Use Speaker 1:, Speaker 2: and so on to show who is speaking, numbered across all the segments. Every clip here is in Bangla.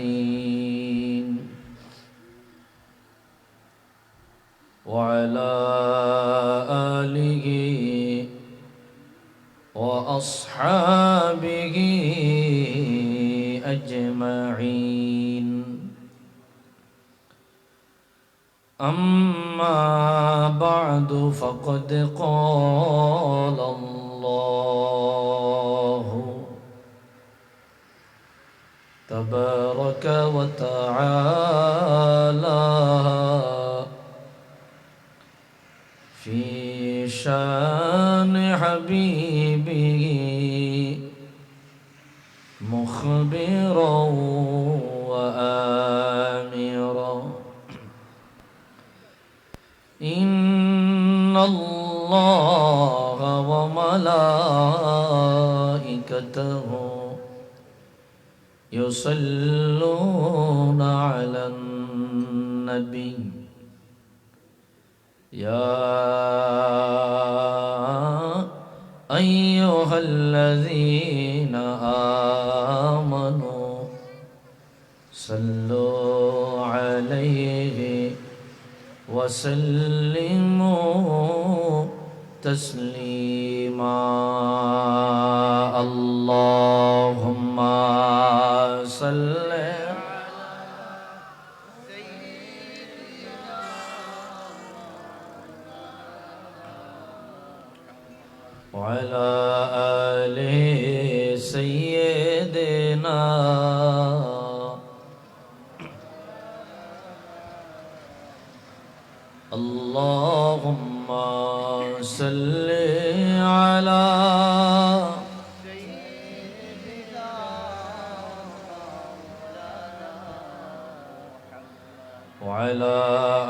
Speaker 1: والمرسلين وعلى آله وأصحابه أجمعين أما بعد فقد قال الله تبارك وتعالى في شان حبيبه مخبرا وآمرا إن الله وملائكته يصلون على النبي يا أيها الذين آمنوا صلوا عليه وسلموا تسليما اللهم صل وعلى آل سيدنا اللهم صل على وعلى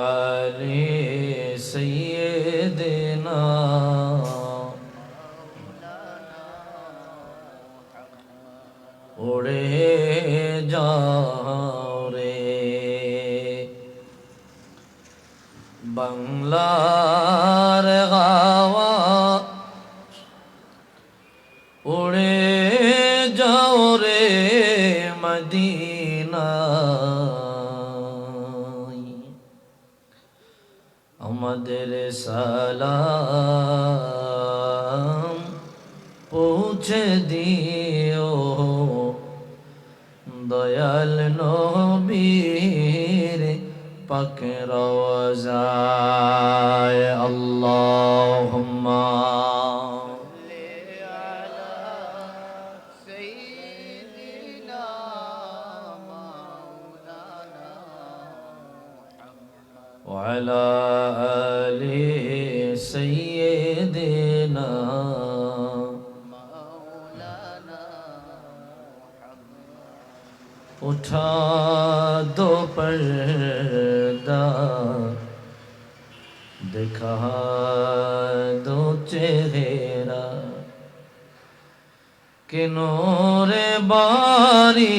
Speaker 1: آل سيدنا उड़े जाओ रे বাংলার গাওয়া উড়ে যাও রে মদিনায় আমাদের সালাম পৌঁছে দিও দয়াল নবীর পাক রওজায় আল্লাহুম্মা وعلى آل سيدنا उठा दो पर्दा दिखा दो चेहरा कि नूरे बारी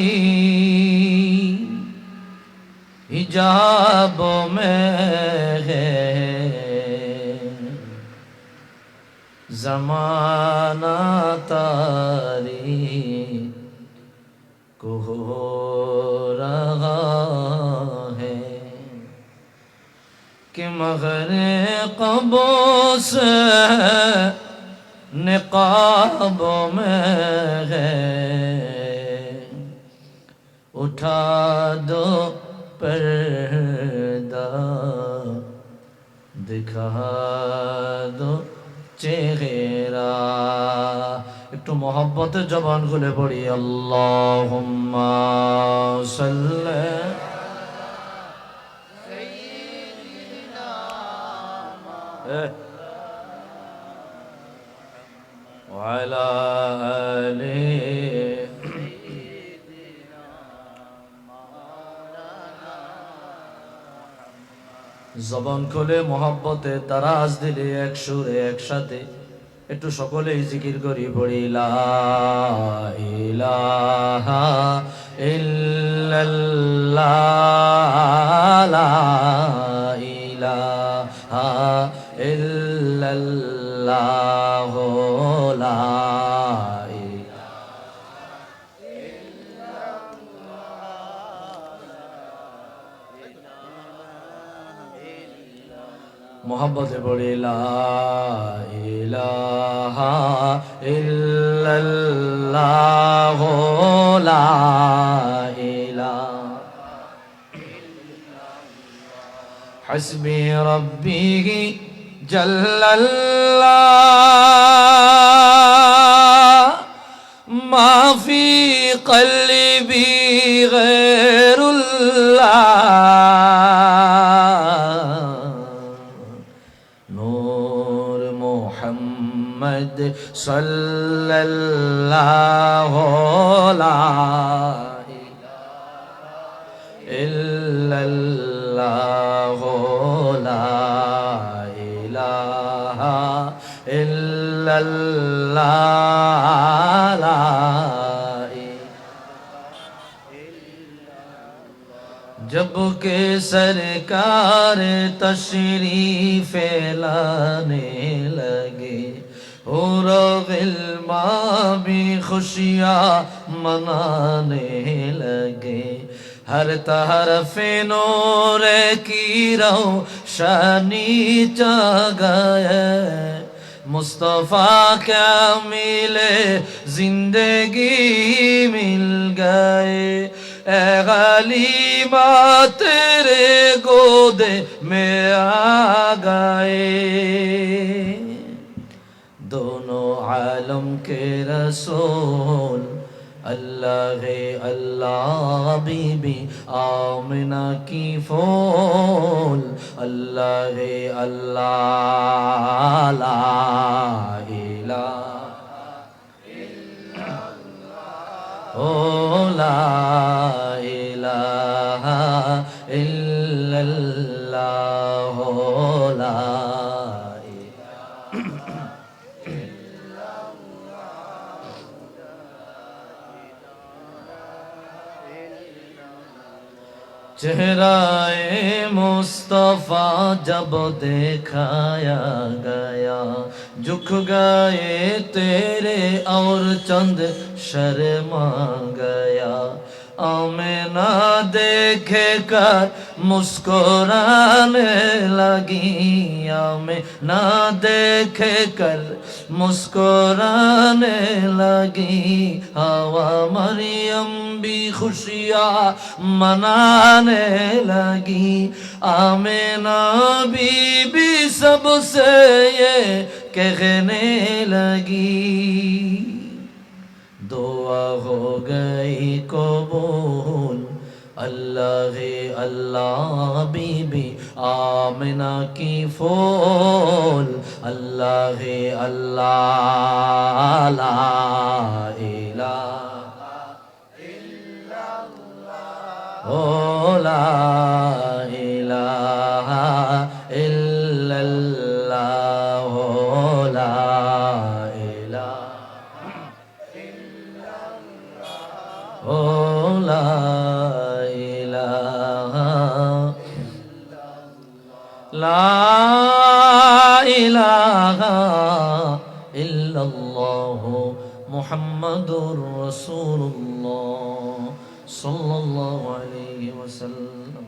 Speaker 1: हिजाब में है ज़माना तारी को हो रहा है कि मगर क़बो से निकाब में है उठा दो पर्दा दिखा दो चेहरा একটু মোহব্বতে জবান খুলে পড়ি আল্লাহুম্মা সাল্লি সাইয়্যিদিনা ওয়া আলা আলি জবান খুলে মোহব্বতে তারাজ দিলে এক সুরে একসাথে একটু সকলেই জিকির করি পড়ি লা ইলাহা ইল্লাল্লাহ লা ইলাহা ইল্লাল্লাহ লা मोहब्बत पढ़े ला इलाहा इल्लल्लाह ला इलाहा हस्बी रब्बी जल्लल्लाह मा फी क़ल्बी गैरुल्लाह नूर मुहम्मद सल्लल्लाहु ला इल्लल्लाह ला इलाहा इल्लल्लाह ला जब के सरकार तशरीफ लाने लगे और गिल्मा भी खुशियाँ मनाने लगे हर तरफ नूर की रोशनी जगाए मुस्तफा क्या मिले जिंदगी मिल गए ए गलीमा तेरे गोदे में आ गए दोनों आलम के रसूल अल्लाह अल्लाह बीबी आमिना की फूल अल्लाह अल्लाह ला इलाहा ओ ला इलाहा इल्लल्लाह ला चेहराए मुस्तफा जब दिखाया गया झुक गए तेरे और चंद शर्मा गया आमिना देखे कर मुस्कुराने लगी आमिना देखे कर मुस्कुराने लगी हवा मरियम भी खुशियाँ मनाने लगी आमिना बीबी सबसे ये कहने लगी दुआ हो गई कबूल अल्लाह अल्लाह बीबी आमिना की फूल अल्लाह अल्लाह ला इलाहा इल्लल्लाह ओ ला इलाहा इल्लल्लाह ला ओ ला इलाहा ला इलाहा इल्लल्लाह मुहम्मदुर रसूलुल्लाह सल्लल्लाहु अलैहि वसल्लम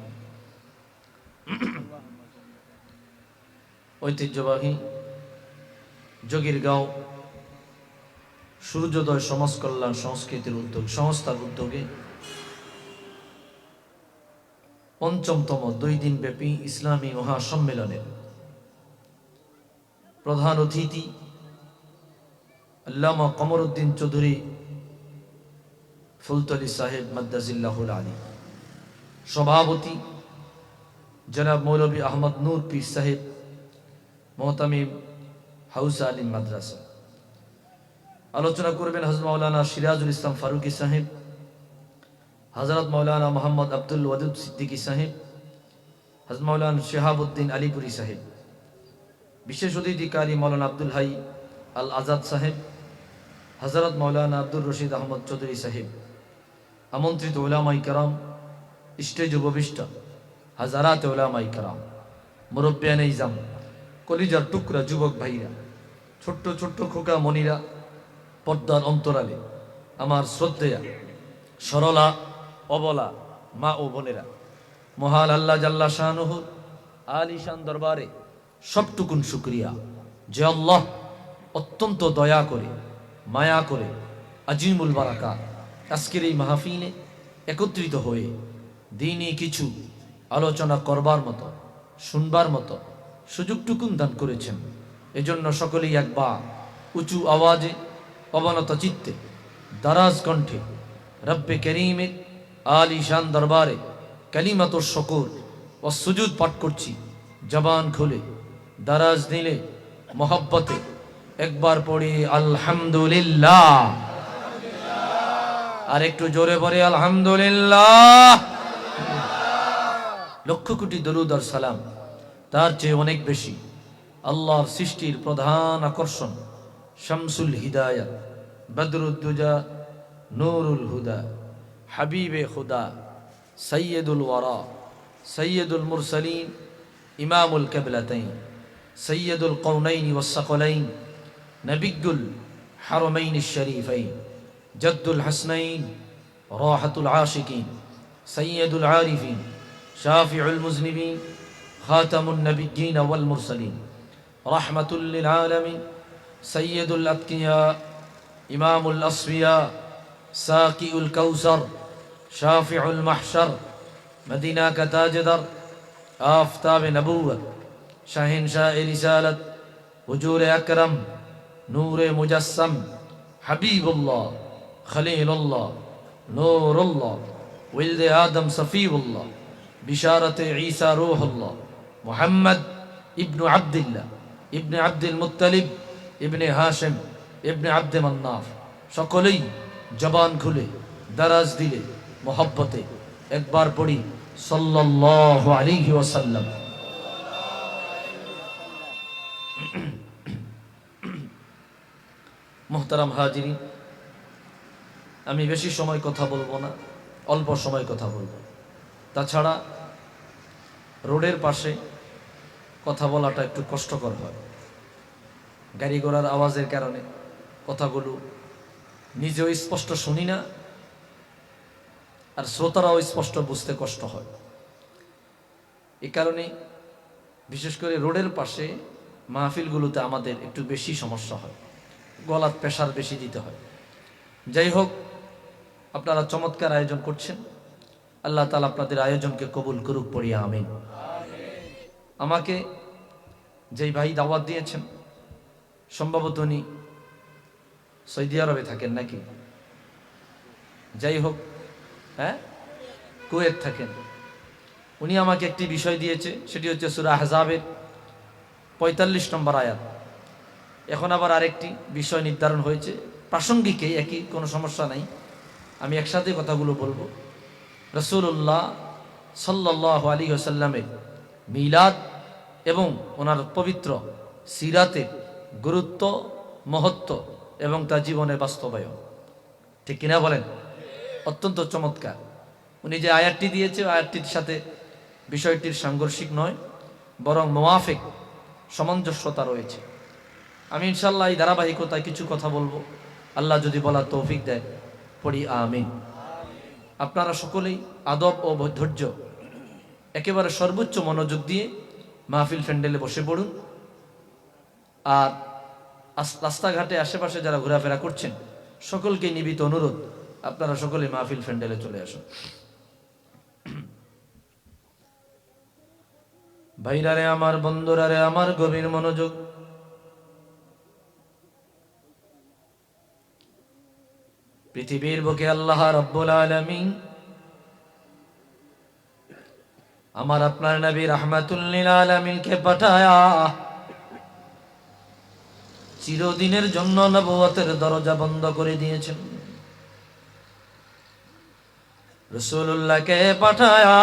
Speaker 1: ঐতিহ্যবাহী যোগীরগাঁও সূর্যোদয় সমাজ কল্যাণ সংস্কৃতির সংস্থার উদ্যোগে পঞ্চমতম 2 দিনব্যাপী ইসলামী মহাসম্মেলনের প্রধান অতিথি আল্লামা কমরউদ্দিন চৌধুরী ফুলতলি সাহেব মাদ্দাজিল্লাহুল আলী সভাপতি জনাব মৌলভী আহমদ নূর পীর সাহেব মোহতামিম হাউসা আলিম মাদ্রাসা আলোচনা করবেন হযরত মাওলানা সিরাজুল ইসলাম ফারুকী সাহেব হযরত মাওলানা মোহাম্মদ আব্দুল ওয়াদুদ সিদ্দিকী সাহেব হযরত মাওলানা শিহাবউদ্দিন আলীপুরি সাহেব বিশেষ অতিথি কারি মাওলানা আব্দুল হাই আল আজাদ সাহেব হযরত মাওলানা আব্দুর রশিদ আহমদ চৌধুরী সাহেব আমন্ত্রিত উলামায়ে কেরাম স্টেজ উপবিষ্ট হাজারাত উলামায়ে কেরাম মুরব্বিয়ানে ইজাম কলিজার টুকরা যুবক ভাইরা ছোট্ট ছোট্ট খোকা মনিরা পর্দার অন্তরালে আমার শ্রদ্ধেয়া সরলা অবলা মা ও বোনেরা মহান আল্লাহ জাল্লা শানুহু আলিশান দরবারে সবটুকুন শুকরিয়া যে আল্লাহ অত্যন্ত দয়া করে মায়া করে আজিমুল বারাকাত আজকের এই মাহফিলে একত্রিত হয়ে দিনই কিছু আলোচনা করবার মতো শুনবার মতো সুযোগটুকুন দান করেছেন। এজন্য সকলেই একবার উঁচু আওয়াজে অবনত চিত্তে দারাজ কণ্ঠে রব্বে করিমের আলিশান দরবারে কালিমাতুর শুকর ও সুজুদ পাঠ করছি। জবান খুলে দারাজ দিলে মোহব্বতে একবার পড়ি আলহামদুলিল্লাহ, আর একটু জোরে পড়ে আলহামদুলিল্লাহ। লক্ষ কোটি দরুদ আর সালাম তার চেয়ে অনেক বেশি আল্লাহর সৃষ্টির প্রধান আকর্ষণ শামসুল হিদায়াত বদরুদ্দুজা নূরুল হুদা হাবিবে খুদা সৈয়দুল ওয়ারা সৈয়দুল মুরসালিন ইমামুল কিবলাতাইন সৈয়দুল কওনাইন ওয়াস সাকলাইন নবিয়ুল হারমাইন শরীফাইন জদ্দুল হাসনাইন রাহাতুল আশিকিন সৈয়দুল আরিফিন শাফিউল মুজনিবিন খাতামুন নবিয়্যিন ওয়াল মুরসালিন রাহমাতুল লিল আলামিন সৈয়দুল আতকিয়া ইমামুল আসফিয়া সাকিউল কাউসার শাফিউল মাহশর মদিনা কা তাজদার আফতাব নবুয়ত শাহিনশাহ রিসালত হুজুর আকরম নূরে মুজাসসম হাবিবুল্লাহ খলিলুল্লাহ নূরুল্লাহ ওয়ালদে আদম সফিউল্লাহ বিশারতে ঈসা রূহুল্লাহ মুহাম্মদ ইবনে আব্দুল্লাহ ইবনে আব্দুল মুত্তালিব ইবনে হাশিম ইবনে আব্দ মান্নাফ। সকলেই জবান খুলে দারাজ দিলে মোহব্বতে একবার পড়ি সাল্লাল্লাহু আলাইহি ওয়াসাল্লাম। মুহতারাম হাজিরিন, আমি বেশি সময় কথা বলবো না, অল্প সময় কথা বলবো। তাছাড়া রোডের পাশে কথা বলাটা একটু কষ্টকর হয়, গাড়ি ঘোড়ার আওয়াজের কারণে কথাগুলো নিজেও স্পষ্ট শুনি না, আর শ্রোতারাও স্পষ্ট বুঝতে কষ্ট হয়। এই কারণে বিশেষ করে রোডের পাশে মাহফিলগুলোতে আমাদের একটু বেশি সমস্যা হয়, গলার প্রেশার বেশি দিতে হয়। যাই হোক, আপনারা চমৎকার আয়োজন করছেন, আল্লাহ তাআলা আপনাদের আয়োজনকে কবুল করুক, পড়িয়া আমিন। আমাকে যেই ভাই দাওয়াত দিয়েছেন, সম্ভবত উনি সৌদি আরবে থাকেন নাকি, যাই হোক, হ্যাঁ কুয়েত থাকেন। উনি আমাকে একটি বিষয় দিয়েছে, সেটি হচ্ছে সূরা আহজাবের ৪৫ নম্বর আয়াত। এখন আবার আরেকটি বিষয় নির্ধারণ হয়েছে, প্রাসঙ্গিকে একই, কোনো সমস্যা নাই, আমি একসাথে কথাগুলো বলবো। রাসূলুল্লাহ সাল্লাল্লাহু আলাইহি ওয়াসাল্লামের মিলাদ এবং ওনার পবিত্র সিরাতের গুরুত্ব, মহত্ব এবং তার জীবনের বাস্তবায়ন, ঠিক কিনা বলেন? অত্যন্ত চমৎকার। উনি যে আয়াতটি দিয়েছে, আয়াতটির সাথে বিষয়টির সাংঘর্ষিক নয়, বরং মুওয়াফিক, সামঞ্জস্যতা রয়েছে। আমি ইনশাআল্লাহ এই ধারাবাহিকতায় কিছু কথা বলবো, আল্লাহ যদি বলার তৌফিক দেয়, পড়ি আমিন। আপনারা সকলেই আদব ও ধৈর্য একেবারে সর্বোচ্চ মনোযোগ দিয়ে মাহফিল প্যান্ডেলে বসে পড়ুন। আর রাস্তাঘাটে আশেপাশে যারা ঘোরাফেরা করছেন, সকলকে নিবিত অনুরোধ, আপনারা সকলে মাহফিল প্যান্ডেলে চলে আসুন। ভাইরা রে আমার, বন্ধুরা রে আমার, গভীর মনোযোগ। পৃথিবীর বুকে আল্লাহ রাব্বুল আলামিন আমার আপনার নবী রাহমাতুল লিল আলামিনকে পাঠায়া চিরদিনের জন্য নবুয়তের দরজা বন্ধ করে দিয়েছেন। রাসূলুল্লাহকে পাঠায়া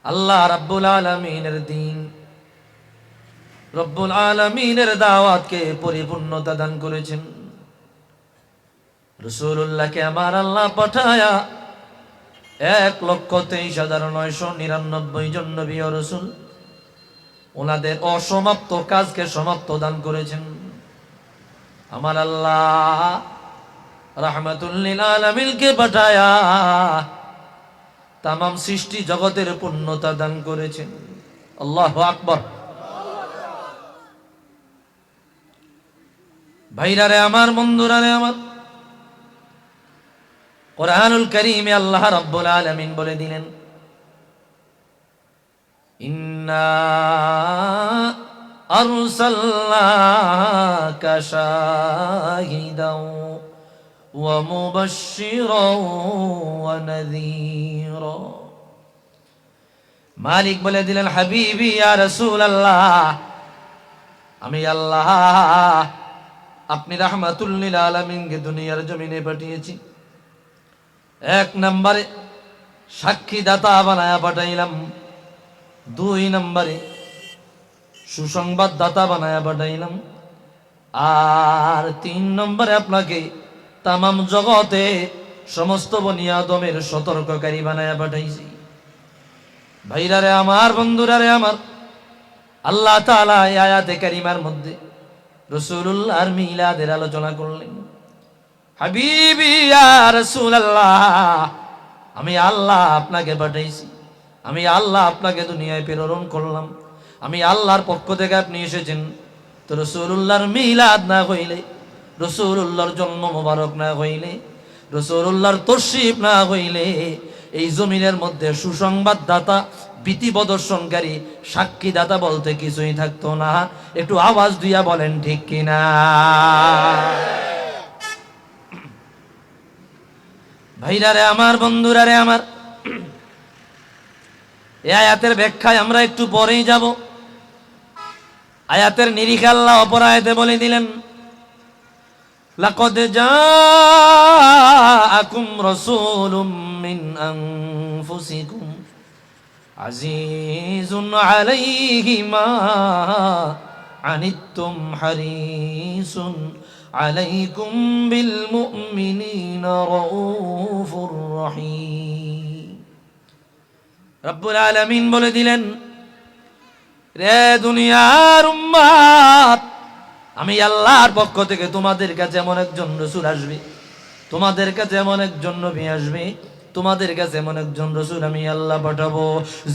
Speaker 1: আল্লাহ রাব্বুল আলামিনের দ্বীন, রব্বুল আলামিনের দাওয়াতকে পরিপূর্ণতা দান করেছেন। রাসূলুল্লাহকে আমার আল্লাহ পাঠায়া ১,২৩,৯৯৯ জন নবী ও রাসূল ওনাদের অসমাপ্ত কাজকে সমাপ্ত দান করেছেন। আমার আল্লাহ রাহমাতুল লিল আলামিনকে পাঠায়া তামাম সৃষ্টি জগতের পূর্ণতা দান করেছেন। আল্লাহু আকবার। ভাইরারে আমার, বন্ধুরারে আমার, কোরআনুল কারীমে আল্লাহ রাব্বুল আলামিন বলে দিলেন, ইন্না আরসালনাকা শাহিদাও ওয়া মুবাশশিরাও ওয়া নাযীরা। মালিক বলে দিলেন, হাবিবি ইয়া রাসূলুল্লাহ, আমি আল্লাহ আপনি রাহমাতুল লিল আলামিনকে দুনিয়ার জমিনে পাঠিয়েছি। এক নম্বরে সাক্ষী দাতা বানায়া পাঠাইলাম, দুই নম্বরে সুসংবাদ দাতা বানায়া পাঠাইলাম, আর তিন নম্বরে আপনাকে তামাম জগতে সমস্ত বনি আদমের সতর্ককারী বানায়া পাঠাইছি। ভাইরারে আমার, বন্ধুরারে আমার, আল্লাহ তাআলা এই আয়াতে কারিমার মধ্যে রাসূলুল্লাহর মিলাদের আলোচনা করলেন। হাবিবি ইয়া রাসূলুল্লাহ, আমি আল্লাহ আপনাকে পাঠাইছি, আমি আল্লাহ আপনাকে দুনিয়ায় প্রেরণ করলাম, আমি আল্লাহর পক্ষ থেকে আপনি এসেছেন। তো রাসূলুল্লাহর মিলাদ না হইলে, রাসূলুল্লাহর জন্ম মোবারক না হইলে, রাসূলুল্লাহর তশরিফ না হইলে এই জমিনের মধ্যে সুসংবাদ দাতা, ভীতি প্রদর্শনকারী, সাক্ষী দাতা বলতে কিছুই থাকতো না। একটু আওয়াজ দিয়া বলেন ঠিক কিনা? ভাইরারে আমার, বন্ধুরারে আমার, এই আয়াতের ব্যাখ্যায় আমরা একটু পরেই যাব। আয়াতের নিরিখে আল্লাহ অপর আয়াতে বলে দিলেন, লাকাদ জাআকুম রাসূলুম মিন আনফুসিকুম আজিজুন আলাইহি মা আনিতুম হারিসুন আলাইকুম বিল মুমিনিনা রাউফুর রহিম। রব্বুল আলামিন বলে দিলেন, রে দুনিয়ার উম্মাত, আমি আল্লাহর পক্ষ থেকে তোমাদের কাছে এমন একজন রাসূল আসবে, তোমাদের কাছে এমন একজন নবী আসবে, তোমাদের কাছে এমন একজন রাসূল আমি আল্লাহ পাঠাবো,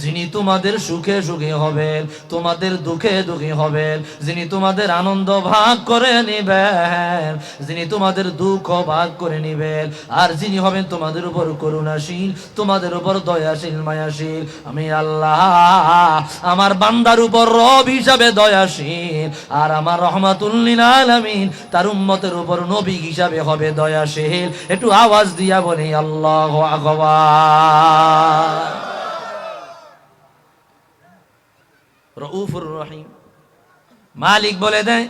Speaker 1: যিনি তোমাদের সুখে সুখী হবেন, তোমাদের দুঃখে দুঃখী হবেন, যিনি তোমাদের আনন্দ ভাগ করে নিবেন, যিনি তোমাদের দুঃখ ভাগ করে নিবেন, আর যিনি হবেন তোমাদের উপর করুণাশীল, তোমাদের উপর দয়াশীল, মায়াশীল। আমি আল্লাহ আমার বান্দার উপর রব হিসাবে দয়াশীল, আর আমার রহমাতুল লিল আলামিন তার উম্মতের উপর নবী হিসাবে হবে দয়াশীল। একটু আওয়াজ দিয়া বলি আল্লাহু আকবার। রউফুর রহিম। মালিক বলে দেয়,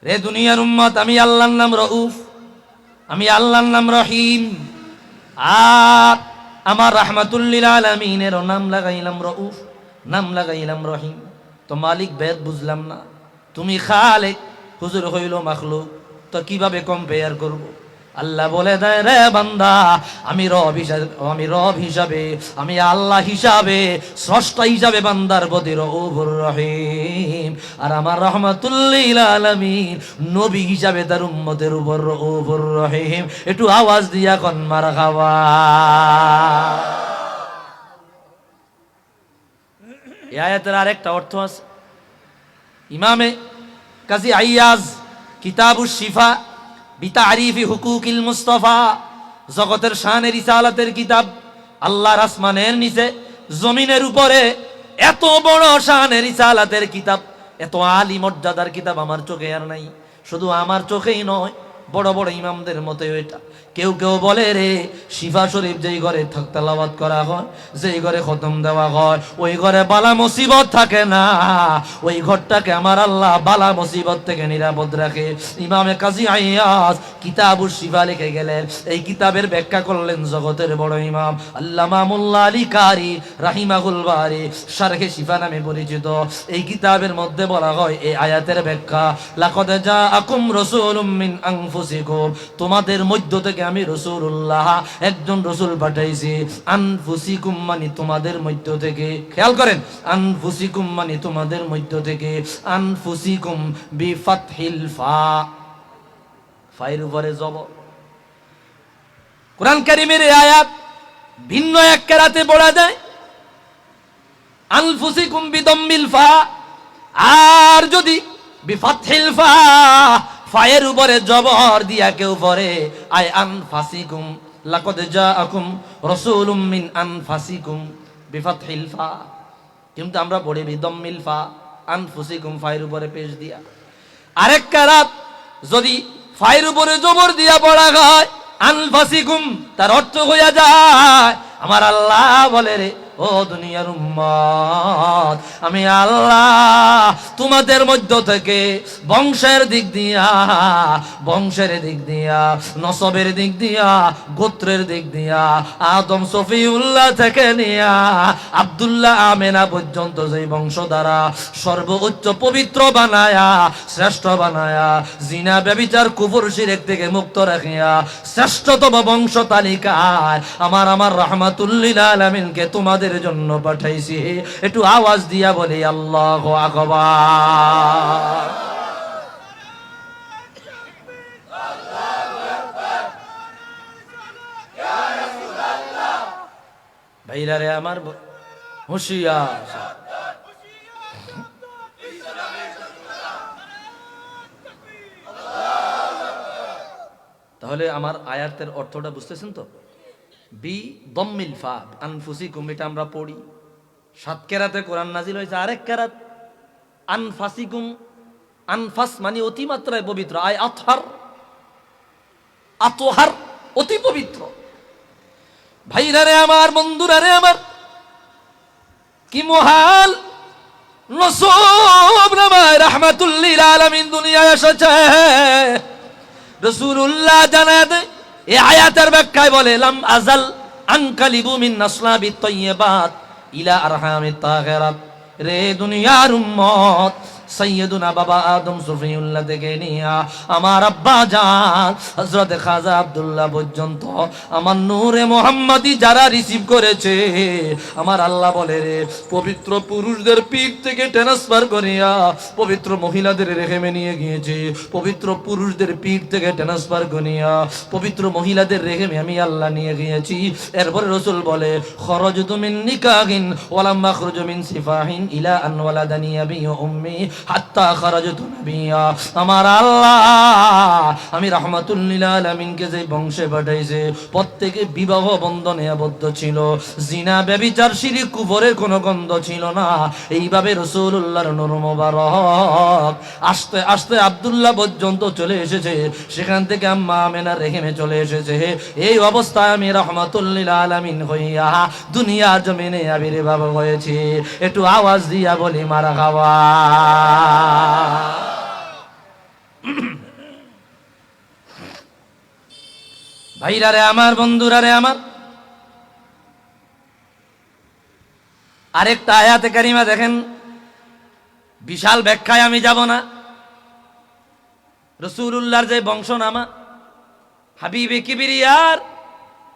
Speaker 1: রে দুনিয়ার উম্মত, আমি আল্লাহর নাম রউফ, আমি আল্লাহর নাম রহিম, আর আমার রাহমাতুল লিল আলামিনের নাম লাগাইলাম রউফ, নাম লাগাইলাম রহিম। তো মালিক বেদ বুঝলাম না, তুমি খালেক, হুজুর হইল মাখলুক, তো কিভাবে কম্পেয়ার করব? আল্লাহ বলে দেয়, রে বান্দা, আমি রব হিসাবে, আমি আল্লাহ হিসাবে, স্রষ্টা হিসাবে বান্দার প্রতি রউফুর রহিম, আর আমার রাহমাতুল লিল আলামিন নবী হিসাবে তার উম্মতের উপর রউফুর রহিম। একটু আওয়াজ দিয়া কোন মারহাবা। এই আয়াতের আরেকটা অর্থ আছে। ইমামে কাজী আইয়াজ কিতাবুশ শিফা বিতারিফি হুকুকিল মুস্তাফা, জগতের শানে রিসালাতের কিতাব, আল্লাহর আসমানের নিচে জমিনের উপরে এত বড় শানে রিসালাতের কিতাব, এত আলী মর্যাদার কিতাব আমার চোখে আর নাই। শুধু আমার চোখেই নয়, বড় বড় ইমামদের মতে এটা। কেউ কেউ বলে, রে শিফা শরীফ যেই ঘরে তেলাওয়াত করা হয়, যেই ঘরে খতম দেওয়া হয়, ওই ঘরে বালা মুসিবত থাকে না, ওই ঘরটাকে আমার আল্লাহ বালা মুসিবত থেকে নিরাপদ রাখে। ইমামে কাজী আইয়াজ কিতাবুশ শিফা লিখে গেলেন। এই কিতাবের ব্যাখ্যা করলেন জগতের বড় ইমাম আল্লামা মোল্লা আলী কারি রাহিমাহুল বারি, শারহে শিফা নামে পরিচিত। এই কিতাবের মধ্যে বলা হয় এই আয়াতের ব্যাখ্যা, লাকাদ জাআকুম রাসূলুম মিন আনফুসিকুম, তোমাদের মধ্য থেকে আমি রাসূলুল্লাহ একজন রাসূল পাঠাইছি। আনফুসিকুম মানে তোমাদের মধ্য থেকে, খেয়াল করেন, আনফুসিকুম মানে তোমাদের মধ্য থেকে, আনফুসিকুম বিফাতহিল ফা, ফায়ের উপরে জবর। কোরআন কারীমের এই আয়াত ভিন্ন এক কেরাতে পড়া যায়, আনফুসিকুম বিদাম্মিল ফা, আর যদি বিফাতহিল ফা, ফায়ের উপরে জবর দিয়া কেউ পড়ে আই আনফাসিকুম লাকাদ জাআকুম রাসূলুম মিন আনফাসিকুম বিফাতহিল ফা, কিন্তু আমরা পড়ি বিদাম্মিল ফা, আনফুসিকুম ফায়ের উপরে পেশ দিয়া। আরেক কারাত যদি ফায়ের উপরে জবর দিয়া পড়া হয় আনফাসিকুম, তার অর্থ হইয়া যায় আমার আল্লাহ বলে রে ও দুনিয়ার উম্মত, আমি আল্লাহ তোমাদের মধ্য থেকে বংশের দিক দিয়া, বংশের দিক দিয়া, নসবের দিক দিয়া, গোত্রের দিক দিয়া আদম সফিউল্লাহ থেকে নিয়া আব্দুল্লাহ আমেনা পর্যন্ত যেই বংশ দ্বারা সর্বোচ্চ পবিত্র বানায়া, শ্রেষ্ঠ বানায়া, জিনা ব্যভিচার কুফর শিরক থেকে মুক্ত রাখিয়া শ্রেষ্ঠতম বংশ তালিকায় আমার রাহমাতুল্লিল আলামিনকে তোমাদের জন্য পাঠাইছি। একটু আওয়াজ দিয়া বলি আল্লাহু আকবার। ভাইরা রে আমার হুঁশিয়ার, তাহলে আমার আয়াতের অর্থটা বুঝতেছেন তো? বি দম্মিল ফা আনফুসিকুম, এটা আমরা পড়ি। 7 কেরাতে কোরআন নাজিল হয়েছে। আরেক কেরাত আনফাসিকুম, আনফাস মানে অতিমাত্রায় পবিত্র, আয় আতহার, আতহার অতি পবিত্র। ভাইরা রে আমার, বন্ধুরা রে আমার, কি মহাল নসব নামায় রাহমাতুল লিল আলামিন দুনিয়ায় এসেছে। রাসূলুল্লাহ জানায় দেয় এই আয়াতের ব্যাখ্যায় বলে লাম আজাল আনকালিবু মিন নাসলাবিত তাইয়্যিবাত ইলা আরহামিত তাগিরাত। রে দুনিয়ার উম্মত, সৈয়দুনা বাবা আদম সফিউল্লাহ থেকে নিয়া আমার আব্বা জান হযরত খাজা আব্দুল্লাহ পর্যন্ত আমার নূরে মুহাম্মাদি যারা রিসিভ করেছে, আমার আল্লাহ বলে রে পবিত্র পুরুষদের পিঠ থেকে ট্রান্সফার করিয়া পবিত্র মহিলাদের রেহেমে নিয়ে গিয়েছে, পবিত্র পুরুষদের পিঠ থেকে ট্রান্সফার করিয়া পবিত্র মহিলাদের রেহেমে আমি আল্লাহ নিয়ে গিয়েছি। এরপরে রাসূল বলে খরাজতু মিন নিকাহিন ওয়ালাম মাখরুজু মিন সিফাহিন ইলা আন ওয়ালাদানি আবি ওয়া উম্মি হাত্তা খারাজতু নাবিয়্যা। আমার আল্লাহ আমি রাহমাতুল লিল আলামিনকে যে বংশে পাঠাইছে প্রত্যেকে বিবাহ বন্ধনে আবদ্ধ ছিল, জিনা ব্যভিচার শিরক কুফরের কোনো গন্ধ ছিল না। এইভাবে রাসূলুল্লাহর নূর মোবারক আস্তে আস্তে আব্দুল্লাহ পর্যন্ত চলে এসেছে, সেখান থেকে আম্মা আমেনার রেহেমে চলে এসেছে। এই অবস্থায় আমি রাহমাতুল লিল আলামিন হইয়া দুনিয়ার জমিনে আবির্ভাব হয়েছি। একটু আওয়াজ দিয়া বলি মারহাবা। ভাইরা রে আমার, বন্ধুরা রে আমার, আরেকটা আয়াতে কারিমা দেখেন, বিশাল ব্যাখ্যায় আমি যাব না। রাসূলুল্লাহর যে বংশনামা, হাবিবে কিবরিয়ার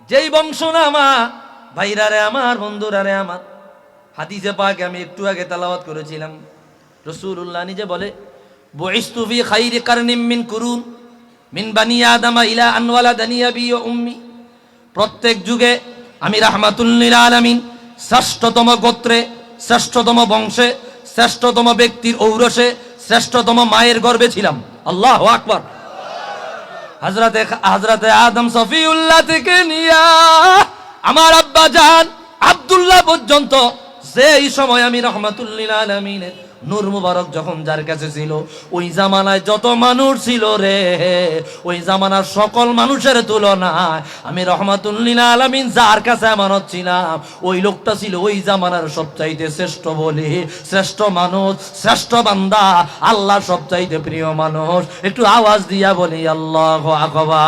Speaker 1: যেই বংশনামা, ভাইরা রে আমার, বন্ধুরা রে আমার, হাদিসে পাকে আমি একটু আগে তেলাওয়াত করেছিলাম। রাসূলুল্লাহ নিজে বলে বুইস্তু ফি খাইরি কারনিম মিন কুরুন মিন বানি আদম ইলা আন ওয়ালাদানি আবি ওয়া উম্মি। প্রত্যেক যুগে আমি রাহমাতুল লিল আলামিন শ্রেষ্ঠতম গোত্রে, শ্রেষ্ঠতম বংশে, শ্রেষ্ঠতম ব্যক্তির ঔরসে, শ্রেষ্ঠতম মায়ের গর্ভে ছিলাম। আল্লাহু আকবার। হযরতে আদম সফিউল্লাহ থেকে নিয়া আমার আব্বা জান আব্দুল্লাহ পর্যন্ত সেই সময় আমি রাহমাতুল লিল আলামিনের নূর মুবারক যখন যার কাছে ছিল, ওই জামানায় যত মানুষ ছিল রে, ওই জামানার সকল মানুষের তুলনায় আমি রাহমাতুল লিল আলামিন যার কাছে আমানত ছিলাম, ওই লোকটা ছিল ওই জামানার সবচাইতে শ্রেষ্ঠ বলি, শ্রেষ্ঠ মানুষ, শ্রেষ্ঠ বান্দা, আল্লাহ সবচাইতে প্রিয় মানুষ। একটু আওয়াজ দিয়া বলি আল্লাহু আকবার।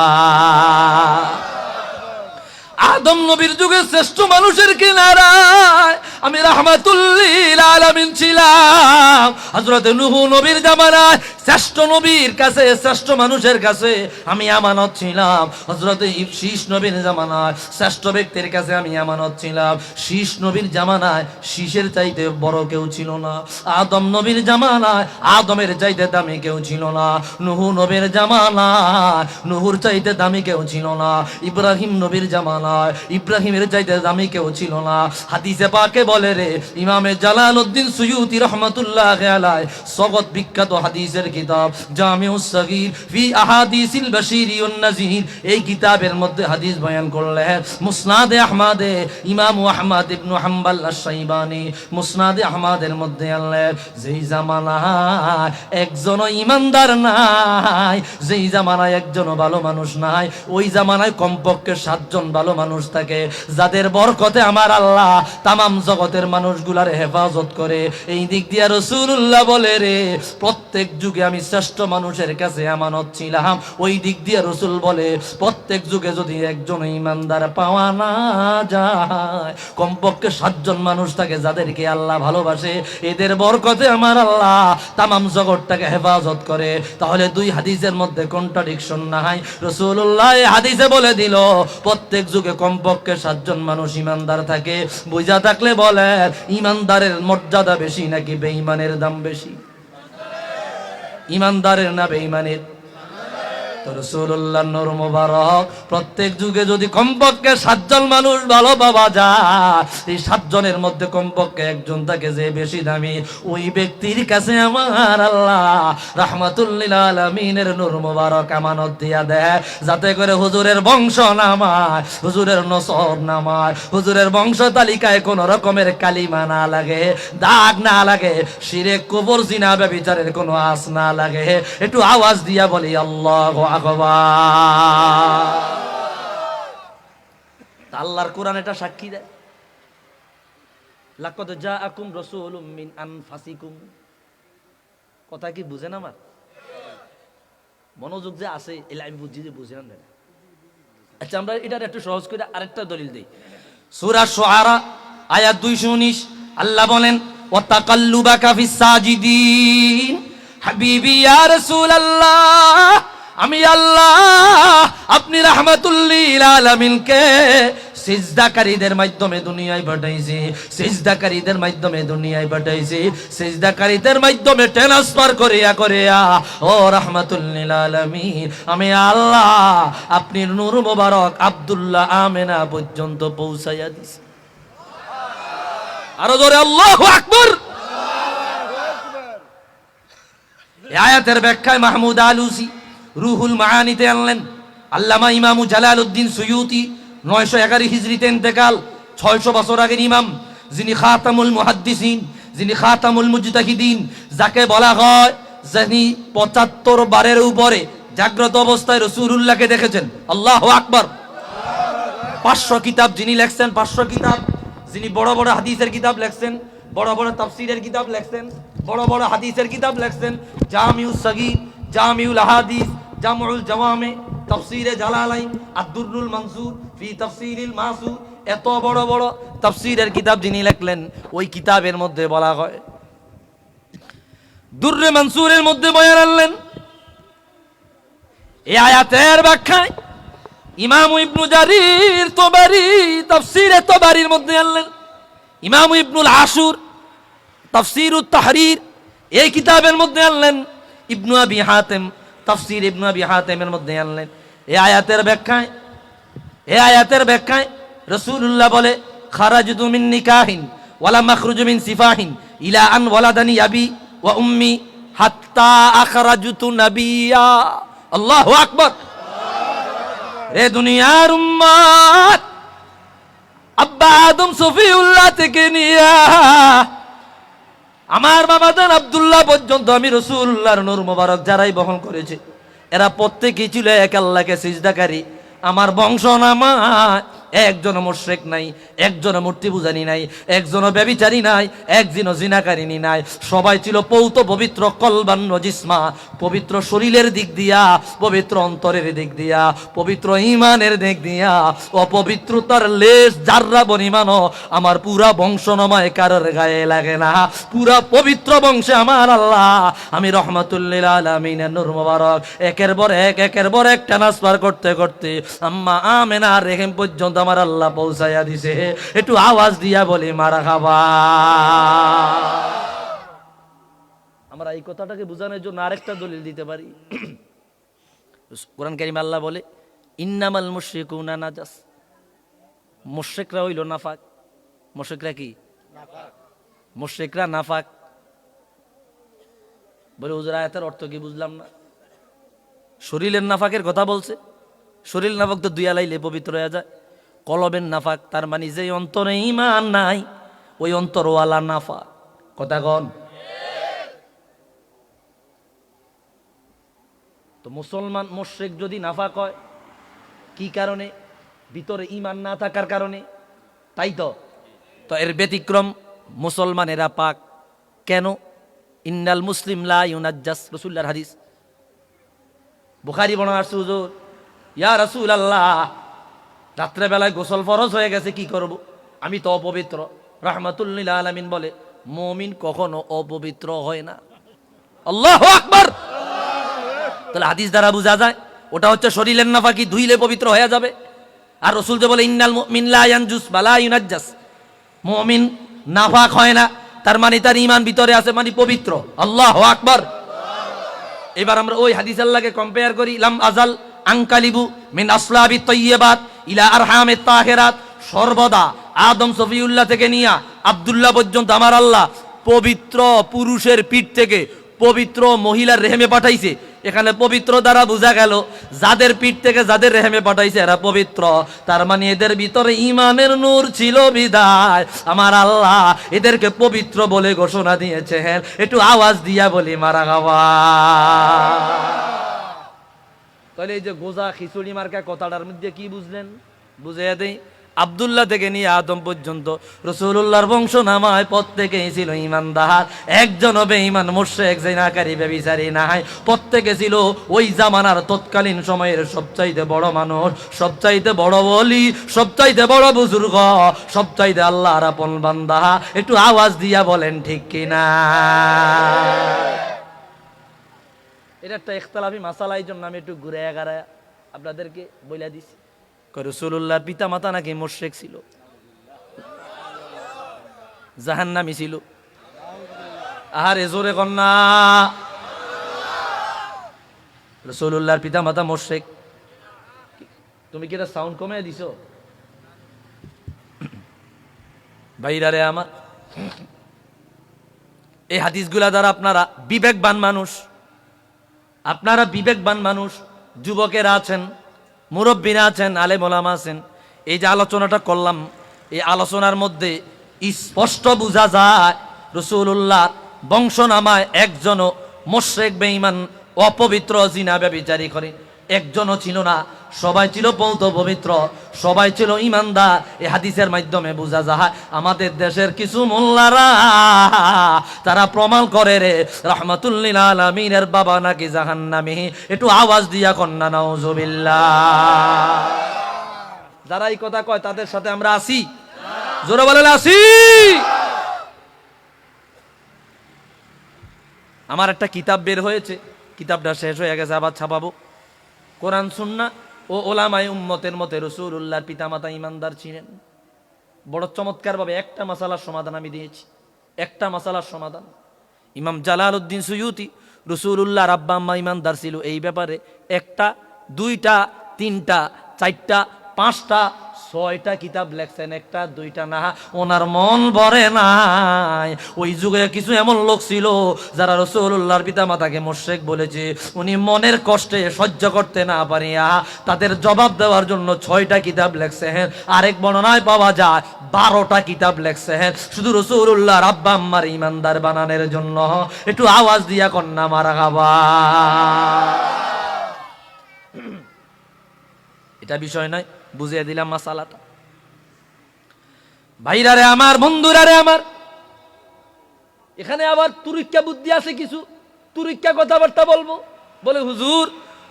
Speaker 1: আদম নবীর যুগে শ্রেষ্ঠ মানুষের কিনারায় আমি রাহমাতুল লিল আলামিন ছিলাম। হযরত নূহ নবীর জামানায় শ্রেষ্ঠ নবীর কাছে, শ্রেষ্ঠ মানুষের কাছে আমি আমানত ছিলাম। হযরত শীষ নবীর জামানায় শ্রেষ্ঠ ব্যক্তির কাছে আমি আমানত ছিলাম। শীষ নবীর জামানায় শীষের চাইতে বড় কেউ ছিল না। আদম নবীর জামানায় আদমের চাইতে দামি কেউ ছিল না। নূহ নবীর জামানায় নূহুর চাইতে দামি কেউ ছিল না। ইব্রাহিম নবীর জামানায় ইব্রাহিম ইব্রাহিমের চাইতে দামি কেউ ছিল না। হাদিসে পাকে বলে রে, ইমামে জালালউদ্দিন সুয়ুতি রহমাতুল্লাহি আলাইহি জগৎ বিখ্যাত হাদিসের কিতাব জামিউস সগীর ফি আহাদিসিল বাশিরি ওয়ান নাযীর, এই কিতাবের মধ্যে হাদিস বয়ান করলেন। মুসনাদে আহমদে ইমাম আহমদ ইবনে হাম্বল আশ-শাইবানি মুসনাদে আহমদের মধ্যে আনলেন, যেই জামানায় একজন ইমানদার নাই, যেই জামানায় একজন ভালো মানুষ নাই, ওই জামানায় কমপক্ষে 7 জন ভালো মানুষ থাকে, যাদের বরকতে আমার আল্লাহ তামাম জগতের মানুষগুলার হেফাজত করে। এই দিক দিয়ে রাসূলুল্লাহ বলে রে, প্রত্যেক যুগে আমি শ্রেষ্ঠ মানুষের কাছে আমানত ছিলাম। ওই দিক দিয়ে রাসূল বলে, প্রত্যেক যুগে যদি একজন ইমানদার পাওয়া না যায়, কমপক্ষে 7 জন মানুষ থাকে যাদেরকে আল্লাহ ভালোবাসে, এদের বরকতে আমার আল্লাহ তামাম জগৎটাকে হেফাজত করে। তাহলে দুই হাদিসের মধ্যে কন্ট্রাডিকশন নাই। রাসূলুল্লাহ এই হাদিসে বলে দিল প্রত্যেক যুগে কমপক্ষে 7 জন মানুষ ইমানদার থাকে। বুঝা থাকলে বলে, ইমানদারের মর্যাদা বেশি নাকি বেঈমানের দাম বেশি? ইমানদারের না বেঈমানের? তো রাসূলুল্লাহর নূর মুবারক প্রত্যেক যুগে যদি কমপক্ষে 7 জন মানুষ ভালো পাওয়া যায়, এই 7 জনের মধ্যে কমপক্ষে একজন থাকে যে বেশি দামি, ওই ব্যক্তির কাছে আমার আল্লাহ রাহমাতুল লিল আলামিনের নূর মুবারক আমানত দিয়া দেয়, যাতে করে হুজুরের বংশ নামায়, হুজুরের নসব নামায়, হুজুরের বংশ তালিকায় কোন রকমের কালিমা না লাগে, দাগ না লাগে, শিরক কুফর জিনা ব্যভিচারের কোনো আঁচ না লাগে। একটু আওয়াজ দিয়া বলি আল্লাহু আল্লাহর কোরআন এটা সাক্ষী দেয়, লাকাদ জাআকুম রাসূলুম মিন আনফুসিকুম। কথা কি বুঝেন? আমার মনোযোগ যে আছে এলা আমি বুঝি যে বুঝেন না। আচ্ছা, আমরা এটার একটু সহজ করে আরেকটা দলিল দেই। সূরা শুআরা আয়াত 219 আল্লাহ বলেন, ওয়া তাকাল্লুবাকা ফিস সাজিদিন। হাবিবি ইয়া রাসূলুল্লাহ, আমি আল্লাহ আপনি রাহমাতুল লিল আলামিনকে সিজদাকারীদের মাধ্যমে দুনিয়ায় পাঠাইছি, সিজদাকারীদের মাধ্যমে দুনিয়ায় পাঠাইছি, সিজদাকারীদের মাধ্যমে ট্রান্সফার করিয়া ও রাহমাতুল লিল আলামিন আমি আল্লাহ আপনি নূর মুবারক আব্দুল্লাহ আমেনা পর্যন্ত পৌঁছাইয়া দিছি। আরো জোরে আল্লাহু আকবার। এই আয়াতের ব্যাখ্যায় মাহমুদ আলুসি রুহুল মাআনিতে আনলেন। আল্লামা ইমামু জালালউদ্দিন সুয়ুতি 911 হিজরিতে ইন্তেকাল, 600 বছর আগের ইমাম, যিনি খাতামুল মুহাদ্দিসিন, যিনি খাতামুল মুজতাহিদিন, যাকে বলা হয় যিনি 75 বারের উপরে জাগ্রত অবস্থায় রাসূলুল্লাহকে দেখেছেন। আল্লাহু আকবার। 500 কিতাব যিনি লেখছেন, 500 কিতাব যিনি বড় বড় হাদিসের কিতাব লেখছেন, বড় বড় তাফসীরের কিতাব লেখছেন, বড় বড় হাদিসের কিতাব লেখছেন, জামিউস সগীর, জামিউল আহাদিস, জামউল জাওয়ামি, তাফসীরে জালালাইন, আদ-দুররুল মানসুর ফি তাফসীরিল মাসুর, এত বড় বড় তাফসীরের কিতাব যিনি লিখলেন, ওই কিতাবের মধ্যে বলা হয়, দুররে মানসুরের মধ্যে বয়ান আনলেন এই আয়াতের ব্যাখ্যায়। ইমাম ইবনু জারির তবারি তাফসীরে তবারির মধ্যে আনলেন, ইমাম ইবনুল আশুর তাফসীরুত তাহরীর এই কিতাবের মধ্যে আনলেন, ইবনু আবি হাতেম তাফসীর ইবনু আবি হাতেমের মধ্যে আনলেন। এই আয়াতের ব্যাখ্যায় রাসূলুল্লাহ বলে, খারাজতু মিন নিকাহিন ওয়ালা মাখরুজু মিন সিফাহিন ইলা আন ওয়ালাদানি আবি ওয়া উম্মি হাত্তা আখরাজতু নাবিয়্যা। আল্লাহু আকবার। রে দুনিয়ার উম্মত, আব্বা আদম সফিউল্লাহ থেকে নিয়া আমার বাবা জান আব্দুল্লাহ পর্যন্ত আমি রাসূলুল্লাহর নূর মুবারক যারাই বহন করেছে, এরা প্রত্যেকেই ছিল এক আল্লাহকে সিজদাকারী। আমার বংশ নামায় একজন মুশরিক নাই, একজন মূর্তি পূজারী নাই, একজন ব্যভিচারী নাই, একজন জিনাকারিনী নাই, সবাই ছিল পৌত পবিত্র কলবান জিসমা, পবিত্র শরীরের দিক দিয়া, পবিত্র অন্তরের দিক দিয়া, পবিত্র ঈমানের দিক দিয়া, অপবিত্রতার লেশ জাররা পরিমাণও আমার পুরা বংশ নামায় কারোর গায়ে লাগে না। পুরা পবিত্র বংশে আমার আল্লাহ আমি রহমাতুল লিল আলামিনের নূর মুবারক একের পর এক ট্রান্সফার করতে করতে আম্মা আমেনা রেহেম পর্যন্ত আমার আল্লাহ পৌঁছাইয়া দিছে। একটু আওয়াজ দিয়া বলি মারহাবা। আমরা এই কথাটাকে বোঝানোর জন্য আরেকটা দলিল দিতে পারি। কোরআন কারীমে আল্লাহ বলে, ইন্নামাল মুশরিকুনা নাজাস,
Speaker 2: মুশরিকরা হইল নাফাক। মুশরিকরা কি? মুশরিকরা নাফাক। বলে হুজুর আয়াতের অর্থ কি বুঝলাম না। শরীরের নাফাকের কথা বলছে। শরীর নাফাক তো দুই আলাইলে পবিত্র হয়ে যায়। কলবের নাফাক তার মানে যে অন্তরে ঈমান নাই ওই অন্তরওয়ালা নাফাক। কথা কন। তো মুসলমান মুশরিক যদি নাফাক হয় কি কারণে? ভিতরে ঈমান না থাকার কারণে, তাই তো। তো এর ব্যতিক্রম মুসলমানেরা পাক কেন? ইন্নাল মুসলিম লা ইউনাজ্জাস, রাসূলুল্লাহর হাদিস। বুখারী বর্ণনা আছে, হুজুর ইয়া রাসূলুল্লাহ রাত্রে বেলায় গোসল ফরজ হয়ে গেছে, কি করব? আমি তো অপবিত্র। রাহমাতুল লিল আলামিন বলে মুমিন কখনো অপবিত্র হয় না। আল্লাহু আকবার। তাহলে হাদিস দ্বারা বোঝা যায় ওটা হচ্ছে শরীরের নাফাকি, ধুইলে পবিত্র হয়ে যাবে। আর রাসূল যে বলে ইন্নাল মুমিন লা ইয়ানজুস বা লা ইউনাজ্জাস, মুমিন নাফাক হয় না, তার মানে তার ঈমান ভিতরে আছে, মানে পবিত্র। আল্লাহু আকবার। এবার আমরা ওই হাদিস আল্লাহকে কম্পেয়ার করি। লাম আজাল আনকালিবু মিন আসলাবি তাইয়্যিবাত ইলা আরহামিত তাহিরাত। সর্বদা আদম সফিউল্লাহ থেকে নিয়া আব্দুল্লাহ পর্যন্ত আমার আল্লাহ পবিত্র পুরুষের পিঠ থেকে পবিত্র মহিলার রেহেমে পাঠাইছে। এখানে পবিত্র দ্বারা বোঝা গেল যাদের পিঠ থেকে যাদের রেহেমে পাঠাইছে এরা পবিত্র। তার মানে এদের ভিতরে ঈমানের নূর ছিল বিদায় আমার আল্লাহ এদেরকে পবিত্র বলে ঘোষণা দিয়েছেন। একটু আওয়াজ দিয়া বলি মারহাবা। তাহলে এই যে গোজা খিচুড়ি মার্কা কথাটার মধ্যে কি বুঝলেন? বুঝাইয়া দেই। আব্দুল্লাহ থেকে নিয়ে আদম পর্যন্ত রাসূলুল্লাহর বংশ নামায় প্রত্যেকেই ছিল ঈমানদার। একজনও বেঈমান মুশরিক জিনাকারী ব্যভিচারী নাই। প্রত্যেকে ছিল ওই জামানার তৎকালীন সময়ের সবচাইতে বড় মানুষ, সবচাইতে বড় ওলি, সবচাইতে বড় বুজুর্গ, সবচাইতে আল্লাহর আপন বান্দা। একটু আওয়াজ দিয়া বলেন ঠিক কিনা। এটা একটা ইখতিলাফি মাসালা, এই জন্য আমি একটু ঘুরে এগারায় আপনাদেরকে বইলা দিছি। রাসূলুল্লাহর পিতা মাতা নাকি মুশরিক ছিল, জাহান্নামী ছিল। আহারে জোরে কন্যা। রাসূলুল্লাহর পিতা মাতা মুশরিক। তুমি কি এটা সাউন্ড কমিয়ে দিছো? ভাইরারে আমার, এই হাদিসগুলা দ্বারা আপনারা বিবেকবান মানুষ, আপনারা বিবেকবান মানুষ, যুবকেরা আছেন, মুরব্বীরা আছেন, আলেম ওলামা আছেন, এই যে আলোচনাটা করলাম এই আলোচনার মধ্যে স্পষ্ট বোঝা যায় রাসূলুল্লাহ বংশনামায় একজনও মুশরিক বেঈমান অপবিত্র জিনা ব্যভিচারী করে একজনও ছিল না। সবাই ছিল পৌত পবিত্র, সবাই ছিল ঈমানদার। এই হাদিসের মাধ্যমে বোঝা যায় আমাদের দেশের কিছু মোল্লারা তারা প্রমাণ করে রে রাহমাতুল লিল আলামিনের বাবা নাকি জাহান্নামী। একটু আওয়াজ দিয়া কন্না নাউজুবিল্লাহ। যারা এই কথা কয় তাদের সাথে আমরা আছি, জোরে বলেন আছি। আমার একটা কিতাব বের হয়েছে, কিতাবটা শেষ হয়ে গেছে, আবার ছাপাবো। কোরআন সুন্নাহ ও ওলামায়ে উম্মতের মতে রাসূলুল্লাহর পিতামাতা ঈমানদার ছিলেন। বড় চমৎকার ভাবে একটা মাসালার সমাধান আমি দিয়েছি। একটা মাসালার সমাধান ইমাম জালালউদ্দিন সুয়ুতি রাসূলুল্লাহর আব্বা আম্মা ঈমানদার ছিল এই ব্যাপারে একটা, দুইটা, তিনটা, চারটা, পাঁচটা, ছয়টা কিতাব লেখছেন। একটা দুইটা না, ওনার মন ভরে নাই। ওই যুগে কিছু এমন লোক ছিল যারা রাসূলুল্লাহর পিতামাতাকে মুশরিক বলেছে। উনি মনের কষ্টে সহ্য করতে না পারিয়া তাদের জবাব দেওয়ার জন্য 6টা কিতাব লেখছেন। আরেক বর্ণনায় পাওয়া যায় 12টা কিতাব লেখছেন শুধু রাসূলুল্লাহর আব্বা আম্মার ঈমানদার বানানোর জন্য। একটু আওয়াজ দিয়া কন্যা মারহাবা। এটা বিষয় নয়, বুঝিয়ে দিলাম মাসালাটা। ভাইরারে আমার, বন্ধুরারে আমার, এখানে আবার তুরিক্কা বুদ্ধি আছে, কিছু তুরিক্কা কথাবার্তা বলবো। বলে হুজুর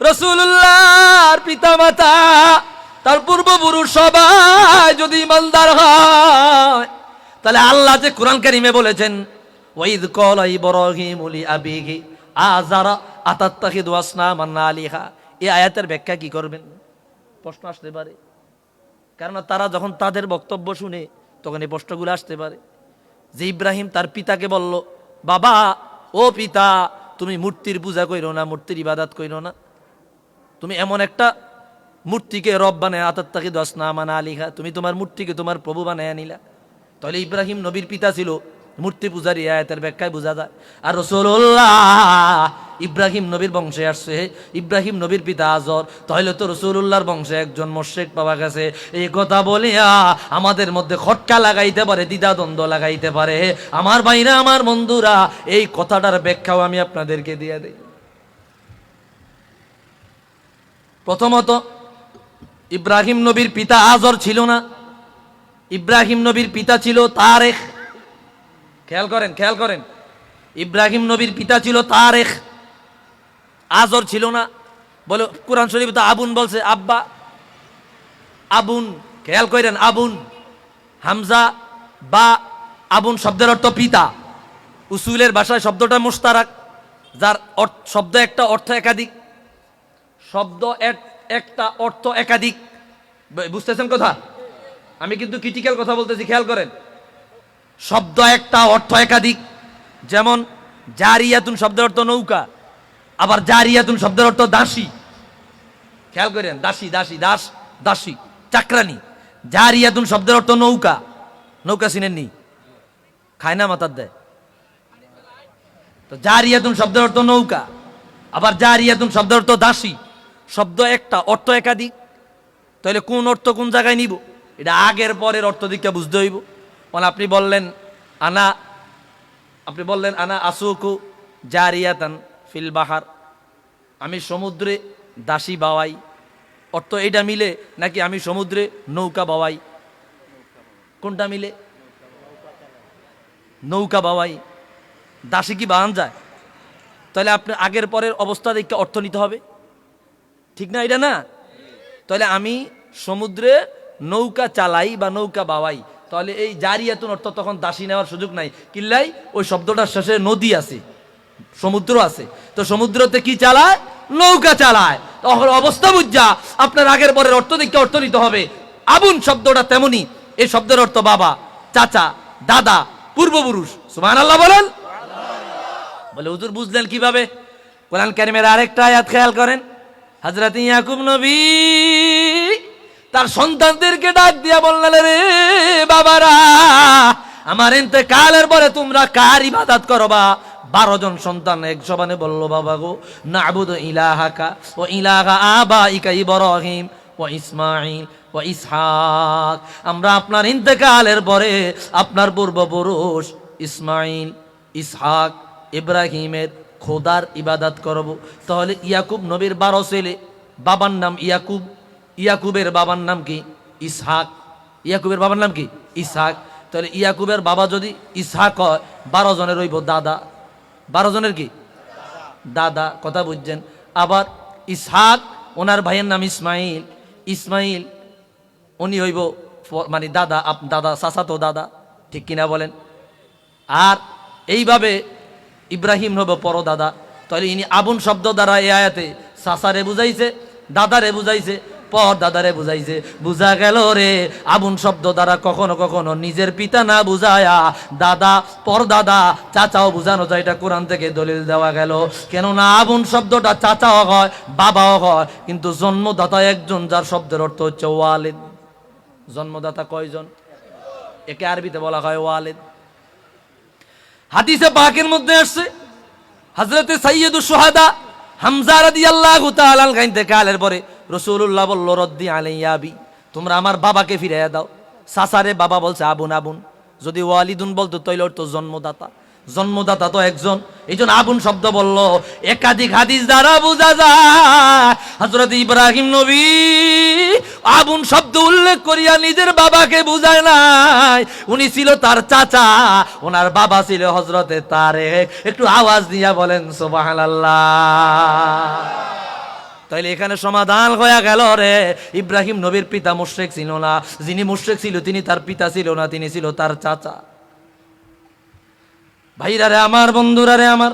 Speaker 2: রাসূলুল্লাহর পিতামাতা তার পূর্বপুরুষ সবাই যদি ঈমানদার হয় তাহলে আল্লাহ যে কোরআন কারীমে বলেছেন ওয়াইদ ক্বালা ইব্রাহিমু লিআবিহি আযারা আতাত্তাখিযু আসনামান আলিহা, এই আয়াতের ব্যাখ্যা কি করবেন? প্রশ্ন আসতে পারে, কারণ তারা যখন তাদের বক্তব্য শুনে তখন এই প্রশ্নগুলো আসতে পারে যে ইব্রাহিম তার পিতাকে বলল, বাবা ও পিতা তুমি মূর্তির পূজা কইরো না, মূর্তির ইবাদত কইরো না, তুমি এমন একটা মূর্তিকে রব বানায় আতাত্তাকি দশনা মানা আলিহা, তুমি তোমার মূর্তিকে তোমার প্রভু বানায় নিলা। তাহলে ইব্রাহিম নবীর পিতা ছিল মূর্তি পূজারী, আয়াতের ব্যাখ্যায় বোঝা যায়। আর রাসূলুল্লাহ ইব্রাহিম নবীর বংশে আসছে, ইব্রাহিম নবীর পিতা আজর, তাহলে তো রাসূলুল্লাহর বংশে একজন মুশরিক পাওয়া গেছে। এই কথা বলিয়া আমাদের মধ্যে খটকা লাগাইতে পারে, দ্বিধাদ্বন্দ্ব লাগাইতে পারে। আমার ভাইরা, আমার বন্ধুরা, এই কথাটার ব্যাখ্যাও আমি আপনাদেরকে দিয়ে দেই। প্রথমত, ইব্রাহিম নবীর পিতা আজর ছিল না, ইব্রাহিম নবীর পিতা ছিল তারেখ। খেয়াল করেন, খেয়াল করেন, ইব্রাহিম নবীর পিতা ছিল তারেখ, আজর ছিল না। বলো, কোরআন শরীফে তো আবুন বলছে, আব্বা, আবুন। খেয়াল করেন, আবুন, হামজা বা আবুন শব্দের অর্থ পিতা। উসুলের ভাষায় শব্দটা মুশতারাক, যার শব্দ একটা অর্থ একাধিক, শব্দ একটা অর্থ একাধিক। বুঝতেছেন কথা? আমি কিন্তু ক্রিটিক্যাল কথা বলতেছি, খেয়াল করেন। শব্দ একটা অর্থ একাধিক, যেমন জারিয়াতুন শব্দের অর্থ নৌকা, আবার জারিয়াতুন শব্দের অর্থ দাসী। খেয়াল করেন, দাসী, দাসী, দাস, দাসী, চাকরানি। জারিয়াতুন শব্দের অর্থ নৌকা, নৌকা চিনেননি? খায় না, মাথার দেয়। তো জারিয়াতুন শব্দের অর্থ নৌকা, আবার জারিয়াতুন শব্দের অর্থ দাসী। শব্দ একটা, অর্থ একাধিক। তাহলে কোন অর্থ কোন জায়গায় নিব, এটা আগের পরের অর্থ দিকটা বুঝতে হইব। মানে আপনি বললেন আনা আসুকু জারিয়াতান ফিল বাহার, আমি সমুদ্রে দাসী বাওয়াই, অর্থ এটা মিলে? নাকি আমি সমুদ্রে নৌকা বাওয়াই? কোনটা মিলে? নৌকা বাওয়াই। দাসী কি বানান যায়? তাহলে আপনি আগের পরের অবস্থা দেখে অর্থ নিতে হবে, ঠিক না? এটা না? তাহলে আমি সমুদ্রে নৌকা চালাই বা নৌকা বাওয়াই, তাহলে এই জারিয়াতুন অর্থ তখন দাসী নেওয়ার সুযোগ নাই। কিল্লাই ওই শব্দটার শেষে নদী আছে, সমুদ্র আছে, তো সমুদ্রতে কি চালায়? নৌকা চালায়। তখন অবস্থা বুঝা আপনার আগের পরের অর্থ দেখে অর্থ নিতে হবে। আবুন শব্দটা তেমনি, এই শব্দের অর্থ বাবা, চাচা, দাদা, পূর্বপুরুষ। সুবহানাল্লাহ বলেন। বলে হুজুর বুঝলেন কিভাবে? কোরআন কারীমের আরেকটা আয়াত খেয়াল করেন। হযরত ইয়াকুব নবী তার সন্তানদেরকে ডাক দিয়া বললেন, রে বাবারা, আমার ইন্তেকালের পরে তোমরা কার ইবাদত করবা? 12 জন সন্তান এক জবানে বলল, বাবা গো, না'বুদু ইলাহাকা ওয়া ইলাহা আবাইকা ইব্রাহিম ওয়া ইসমাঈল ওয়া ইসহাক, আমরা আপনার ইন্তেকালের পরে আপনার পূর্বপুরুষ ইসমাঈল, ইসহাক, ইব্রাহিমের খোদার ইবাদত করব। তাহলে ইয়াকুব নবীর 12 ছেলে, বাবার নাম ইয়াকুব, ইয়াকুবের বাবার নাম কি? ইসহাক। ইয়াকুবের বাবার নাম কি? ইসহাক। তাহলে ইয়াকুবের বাবা যদি ইসহাক হয়, 12 জনের হইব দাদা, 12 জনের কি? দাদা। কথা বুঝছেন? আবার ইসহাক, ওনার ভাইয়ের নাম ইসমাইল, ইসমাইল উনি হইব মানে দাদা, দাদা, চাচাতো দাদা, ঠিক কিনা বলেন? আর এইভাবে ইব্রাহিম হবে পরদাদা। তাহলে ইনি আবুন শব্দ দ্বারা এই আয়াতে চাচারে বুঝাইছে, দাদারে বুঝাইছে, পর দাদারে বুঝাইছে। বুঝা গেল রে, আবুন শব্দ দ্বারা কখনো কখনো নিজের পিতা না বুঝায়া দাদা, পর দাদা, চাচাও বুঝানো যায়। এটা কোরআন থেকে দলিল দেওয়া গেল। কেননা আবুন শব্দটা চাচাও হয়, বাবাও হয়, কিন্তু জন্মদাতা একজন, যার শব্দের অর্থ হচ্ছে ওয়ালিদ। জন্মদাতা কয়জন? একে আরবিতে বলা হয় ওয়ালিদ। হাদিসে পাকের মধ্যে আসছে, হযরতে সাইয়্যিদুশ শুহাদা হামজা রাদিয়াল্লাহু তাআলা আনহু ইন্তেকালের পরে রাসূলুল্লাহ বলল, রদ্দি আলাইয়া আবি, তোমরা আমার বাবাকে ফিরাইয়া দাও। সাসারে বাবা বলছে আবুন আবুন, যদি ওয়ালিদুন বলতো তাইলে তো জন্মদাতা, জন্মদাতা তো একজন, এইজন্য আবুন শব্দ বলল। একাধিক হাদিস দ্বারা বোঝা যায় হযরত ইব্রাহিম নবী আবুন শব্দ উল্লেখ করিয়া নিজের বাবাকে বুঝায় নাই, উনি ছিল তার চাচা, ওনার বাবা ছিল হযরতে তারেক। একটু আওয়াজ দিয়া বলেন সুবহানাল্লাহ। তাইলে এখানে সমাধান হয়ে গেল রে। ইব্রাহিম নবীর পিতা মুশরিক ছিল না, যিনি মুশরিক ছিল তিনি তার পিতা ছিল না, তিনি ছিল তার চাচা। ভাইরা রে আমার, বন্ধুরা রে আমার,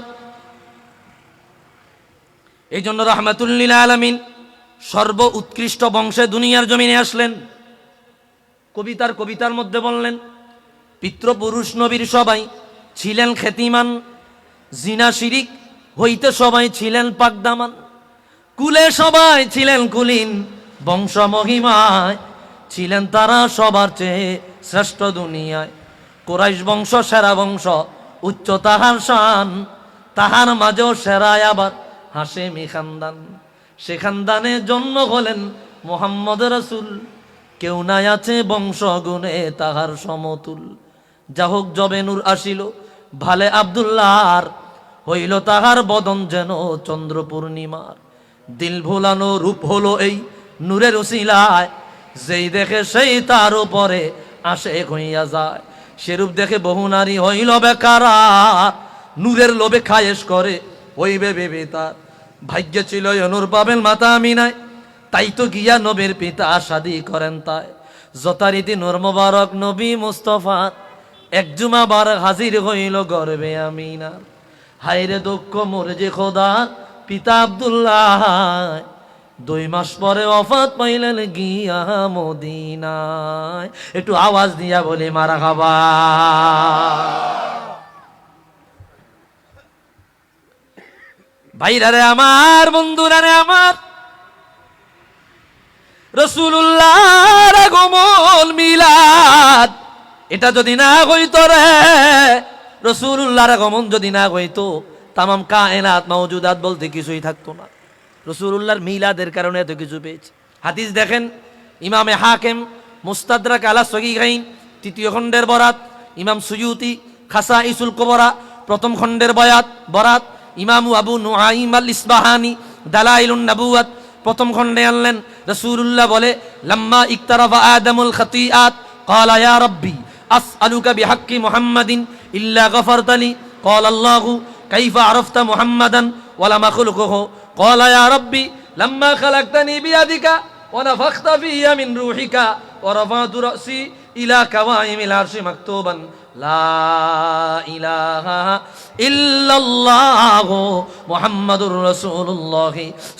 Speaker 2: এই জন্য রাহমাতুল লিল আলামিন সর্ব উৎকৃষ্ট বংশে দুনিয়ার জমিনে আসলেন। কবিতার মধ্যে বললেন, পিতৃপুরুষ নবীর সবাই ছিলেন খ্যাতিমান, জিনা শিরিক হইতে সবাই ছিলেন পাকদামান, কুলে সবাই ছিলেন কুলীন, বংশ মহিমায় ছিলেন তারা সবার চেয়ে শ্রেষ্ঠ দুনিয়ায়। কুরাইশ বংশ সেরা বংশ, উচ্চ তাহার শান, তাহার মাঝেও সেরায় আবার হাশেমি খানদান। সে খানদানে জন্ম হলেন মোহাম্মদ রসুল, কেউ নাই আছে বংশ গুণে তাহার সমতুল। যাহোক জবে নূর আসিল ভালে আব্দুল্লাহর, হইল তাহার বদন যেন চন্দ্র পূর্ণিমার। দিল ভোলানো রূপ হলো এই নূরের উসিলায়, যেই দেখে সেই তার উপরে আসে হইয়া যায়। সেরূপ দেখে বহু নারী হইল বেকারা, নূরের লোভে খায়েশ করে হইবে বেবে তার। ভাগ্যে ছিল নূর পাবেন মাতা আমিনায়, তাই তো গিয়া নবীর পিতা শাদি করেন তাই। যথারীতি নূর মোবারক নবী মুস্তফার, এক জুমাবার হাজির হইল গর্বে আমিনার। হায়রে দুঃখ মোর যে খোদার পিতা আব্দুল্লাহ, 2 মাস পরে ওফাত পাইলেন গিয়া মদিনায়। একটু আওয়াজ দিয়া বলি মারহাবা। ভাইরা রে আমার, বন্ধুরা রে আমার, রাসূলুল্লাহর আগমন মিলাদ, এটা যদি না হইতো রে, রাসূলুল্লাহর আগমন যদি না হইতো, তামাম কায়নাত মাওজুদাত বলতে কিছুই থাকতো না। রাসূলুল্লাহর মিলাদের কারণে এত কিছু পেয়েছে। হাদিস দেখেন, ইমামে হাকিম মুস্তাদরাক আলা সগীগাইন 3য় খণ্ডের বরাত, ইমাম সুয়ুতি খাসাইসুল কুবরা 1ম খণ্ডের বরাত, ইমাম আবু নুআইম আল ইসবাহানি দালাইলুন নবুওয়াত 1ম খণ্ডে আনলেন। রাসূলুল্লাহ বলে, লাম্মা ইকতারাফা আদমুল খাতিআত ক্বালা ইয়া রাব্বি আসআলুকা বিহাক্কি মুহাম্মাদিন ইল্লা গফারতালি। ক্বালা আল্লাহু কাইফা আরাফতা মুহাম্মাদান ওয়া লাম আখলুকুহু। ক্বালা ইয়া রাব্বি লাম্মা খালাকতানি বিয়াদিকা ওয়া নাফাখতা ফিয়া মিন রূহিকা ওয়া রাফা'তু রাসি ইলা কাওয়াইমিল আরশি মাকতুবান লা ইলাহা ইল্লাল্লাহু মুহাম্মাদুর রাসূলুল্লাহ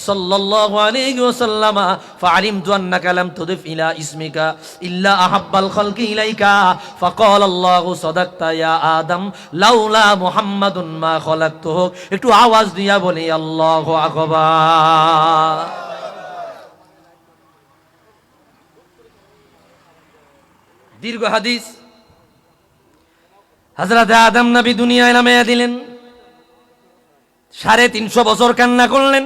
Speaker 2: সাল্লাল্লাহু আলাইহি ওয়াসাল্লাম। ফাআলিমতু আন্নাকা লাম তুদিফ ইলা ইসমিকা ইল্লা আহাব্বাল খালকি ইলাইকা। ফাকালা আল্লাহু সাদাকতা ইয়া আদম লাউলা মুহাম্মাদুন মা খালাকতুহু। একটু আওয়াজ দিয়া বলি আল্লাহু আকবার। দীর্ঘ হাদিস। হযরত আদম নবী দুনিয়ায় নামিয়ে দিলেন, 350 বছর কান্না করলেন,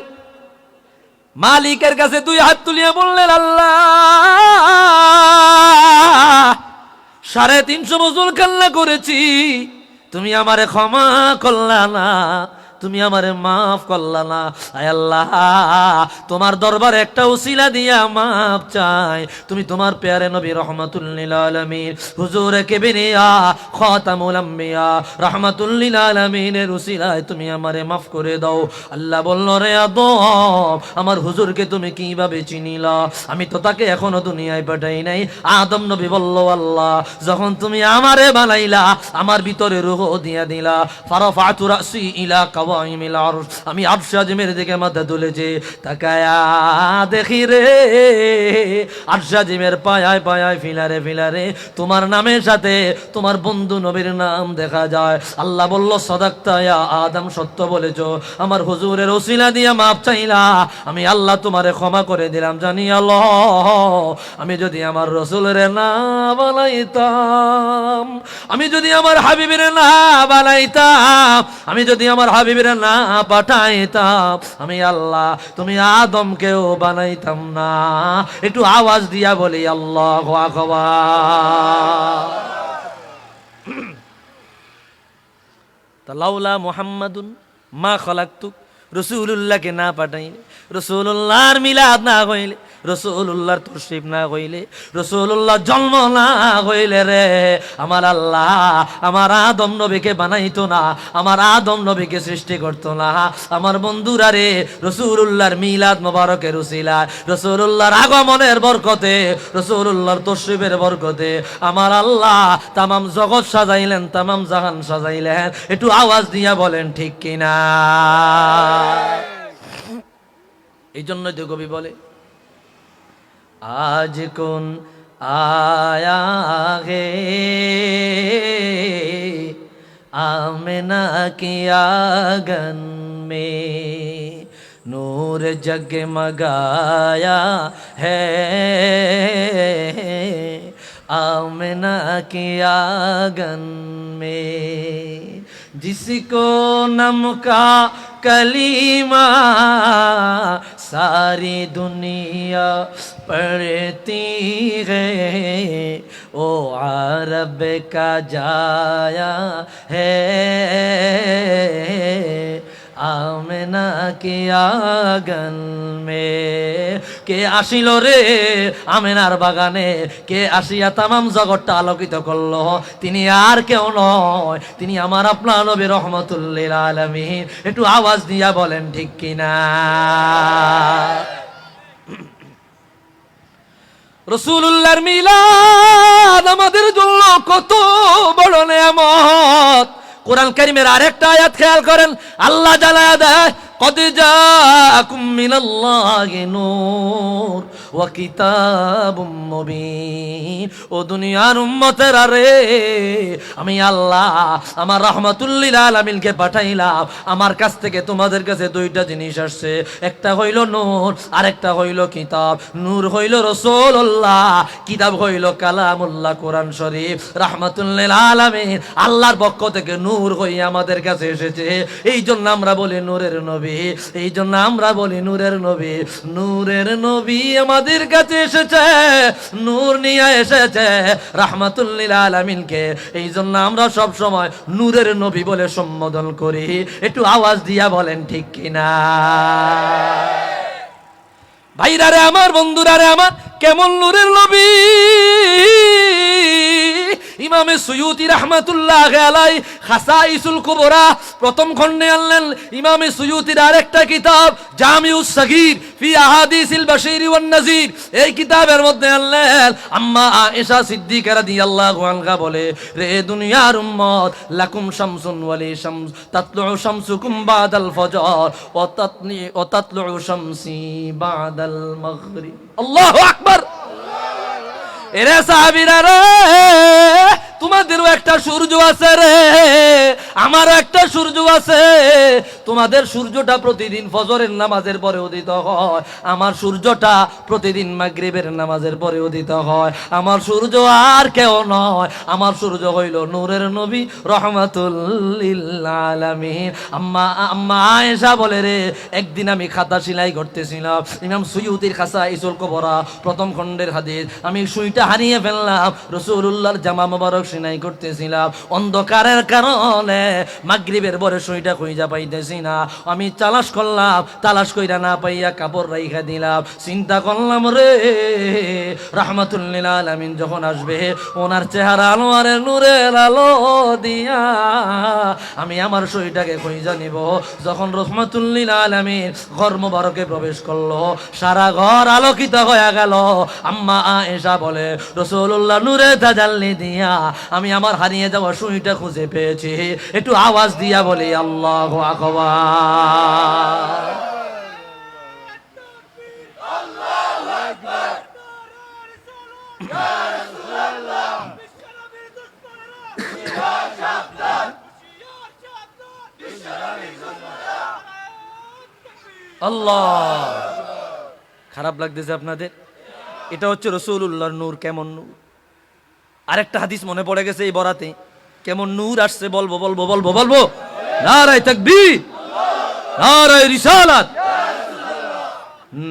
Speaker 2: মালিকের কাছে 2 হাত তুলিয়া বললেন, আল্লাহ 350 বছর কান্না করেছি, তুমি আমারে ক্ষমা করলা না, তুমি আমারে মাফ করলা না। আয় আল্লাহ, তোমার দরবারে একটা উসিলা দিয়া মাফ চাই। তুমি তোমার প্যারে নবী রহমাতুল লিল আলামিন হুজুর কিবরিয়া খাতামুল আম্বিয়া রহমাতুল লিল আলামিনের উসিলায় তুমি আমারে মাফ করে দাও। আল্লাহ বলল, রে আদম, আমার হুজুরকে তুমি কিভাবে চিনিলা? আমি তো তাকে এখনো দুনিয়ায় পাঠাই নাই। আদম নবী বলল, আল্লাহ যখন তুমি আমারে বানাইলা, আমার ভিতরে রূহ দিয়া দিলা। ফারাফাতু রাসি ইলা কাওয়াইমিল আরশ, আমি আরশ আজিমের দিকে মাথা তুলেছি, তাকায়া দেখি রে আরশ আজিমের পায়ায় পায়ায় ফিলারে ফিলারে তোমার নামের সাথে তোমার বন্ধু নবীর নাম দেখা যায়। আল্লাহ বলল, সাদাকতা ইয়া আদম, সত্য বলেছো, আমার হুজুরের ওসিলা দিয়া মাফ চাইলা, আমি আল্লাহ তোমারে ক্ষমা করে দিলাম। জানি আল্লাহ, আমি যদি আমার রাসূলের না বানাইতাম, আমি যদি আমার হাবিবের না বানাইতাম, আমি যদি আমার হাবিবের না পাঠাইতাম, আমি আল্লাহ তুমি আদমকেও বানাইতাম না। একটু আওয়াজ দিয়া বলি আল্লাহু আকবার। লাউলা মুহাম্মাদুন মা খালাকতুক, রাসূলুল্লাহকে না পাঠাইলে, রাসূলুল্লাহর মিলাদ না হইলে, রাসূলুল্লাহর তশরিফ না হইলে, রাসূলুল্লাহর জন্ম না হইলে রে আমার আল্লাহ আমার আদম নবীকে বানাইতো না, আমার আদম নবীকে সৃষ্টি করতো না। আমার বন্ধুরা রে, রাসূলুল্লাহর মিলাদ মোবারকের উসিলায়, রাসূলুল্লাহর আগমনের বরকতে, রাসূলুল্লাহর তশরিফের বরকতে আমার আল্লাহ তামাম জগৎ সাজাইলেন, তামাম জাহান সাজাইলেন। একটু আওয়াজ দিয়া বলেন ঠিক কিনা? এই জন্যই তো কবি বলে, আজ কোন আয়া হে आमना की आंगन में नूर जगमगाया है आमना की आंगन में जिसको नम का कलीमा सारी दुनिया पढ़ती है ओ अरब का जाया है आमना की आंगन में কে আসিল রে আমেনার বাগানে কে আসিয়া তামাম জগৎটা আলোকিত করলো তিনি আর কেউ নয় তিনি আমার আপনার নবী রহমতুল লিল আলামিন একটু আওয়াজ দিয়া বলেন ঠিক কিনা রাসূলুল্লাহর মিলাদ আমাদের জন্য কত বড় নেয়ামত কোরআন কারীমের আরেকটা আয়াত খেয়াল করেন আল্লাহ জানায়া দেয় قد جاءكم من الله نور وكتاب مبين ও দুনিয়ার উম্মতেরা রে আমি আল্লাহ আমার রাহমাতুল লিল আলামিনকে পাঠাইলাম আমার কাছ থেকে তোমাদের কাছে দুইটা জিনিস আসছে একটা হইল নূর আরেকটা হইল কিতাব নূর হইল রাসূলুল্লাহ কিতাব হইল কালামুল্লাহ কোরআন শরীফ রাহমাতুল লিল আলামিন আল্লাহর পক্ষ থেকে নূর হইয়া আমাদের কাছে এসেছে এই জন্য আমরা বলি নূরের নবী এই জন্য আমরা বলি নূরের নবী আমাদের কাছে এসেছে নূর নিয়ে এসেছে রাহমাতুল লিল আলামিনকে এই জন্য আমরা সব সময় নূরের নবী বলে সম্বোধন করি একটু আওয়াজ দিয়া বলেন ঠিক কিনা ভাইরা রে আমার বন্ধুরা রে আমার কেমন নূরের নবী ইমামে সুয়ুতি রাহমাতুল্লাহ আলাইহি খাসাইসুল কুবরা প্রথম খণ্ডে আনলেন ইমামে সুয়ুতির আরেকটা কিতাব জামিউস সাগীর ফি আহাদিসিল বাশীর ওয়ান নাযীর এই কিতাবের মধ্যে আনলেন আম্মা আয়েশা সিদ্দিকা রাদিয়াল্লাহু আনহা বলে রে দুনিয়ার উম্মত লাকুম শামসুন ওয়ালি শামস তাতলু শামসুকুম বাদাল ফজর ওয়া তাতলু শামসি বাদাল মাগরিব আল্লাহু আকবার এরে সাহাবীরা রে তোমাদেরও একটা সূর্য আছে রে আমারও একটা সূর্য আছে তোমাদের সূর্যটা প্রতিদিন ফজরের নামাজের পরে উদিত হয় আমার সূর্যটা প্রতিদিন মাগরিবের নামাজের পরে উদিত হয় আমার সূর্য আর কেউ নয় আমার সূর্য হইল নূরের নবী রহমাতুল লিল আলামিন আম্মা আয়েশা বলে রে একদিন আমি খাতা সেলাই করতেছিলাম ইমাম সুয়ুতির খাসাইসুল কুবরা প্রথম খণ্ডের হাদিস আমি সুইটা হারিয়ে ফেললাম রাসূলুল্লাহর জামা মোবারক সেলাই করতেছিলাম অন্ধকারের কারণে মাগরিবের পরে সুইটা খুঁজা পাইতেছি না আমি তালাশ কইরা না পাইয়া কাপড় রাইখা দিলাম চিন্তা করলাম রে রাহমাতুল লিল আলামিন যখন আসবে ওনার চেহারা আনোয়ারের নূরের আলো দিয়া আমি আমার সুইটাকে খুঁজা নিব যখন রাহমাতুল লিল আলামিন ঘর মোবারকে প্রবেশ করলো সারা ঘর আলোকিত হয়ে গেল আম্মা আয়েশা বলে রাসূলুল্লাহ নূরে তাজাল্লি দিয়া আমি আমার হারিয়ে যাওয়া সুইটা খুঁজে পেয়েছি একটু আওয়াজ দিয়া বলি আল্লাহু আকবার আল্লাহু আকবার ইয়া রাসূলুল্লাহ বিশ্বনবী দুশমনেরা সাবধান আল্লাহ খারাপ লাগতেছে আপনাদের এটা হচ্ছে রাসূলুল্লাহর নূর কেমন নূর আরেকটা হাদিস মনে পড়ে গেছে এই বরাতে কেমন নূর আসছে বলবো নারায়ে তাকবীর নারায়ে রিসালাত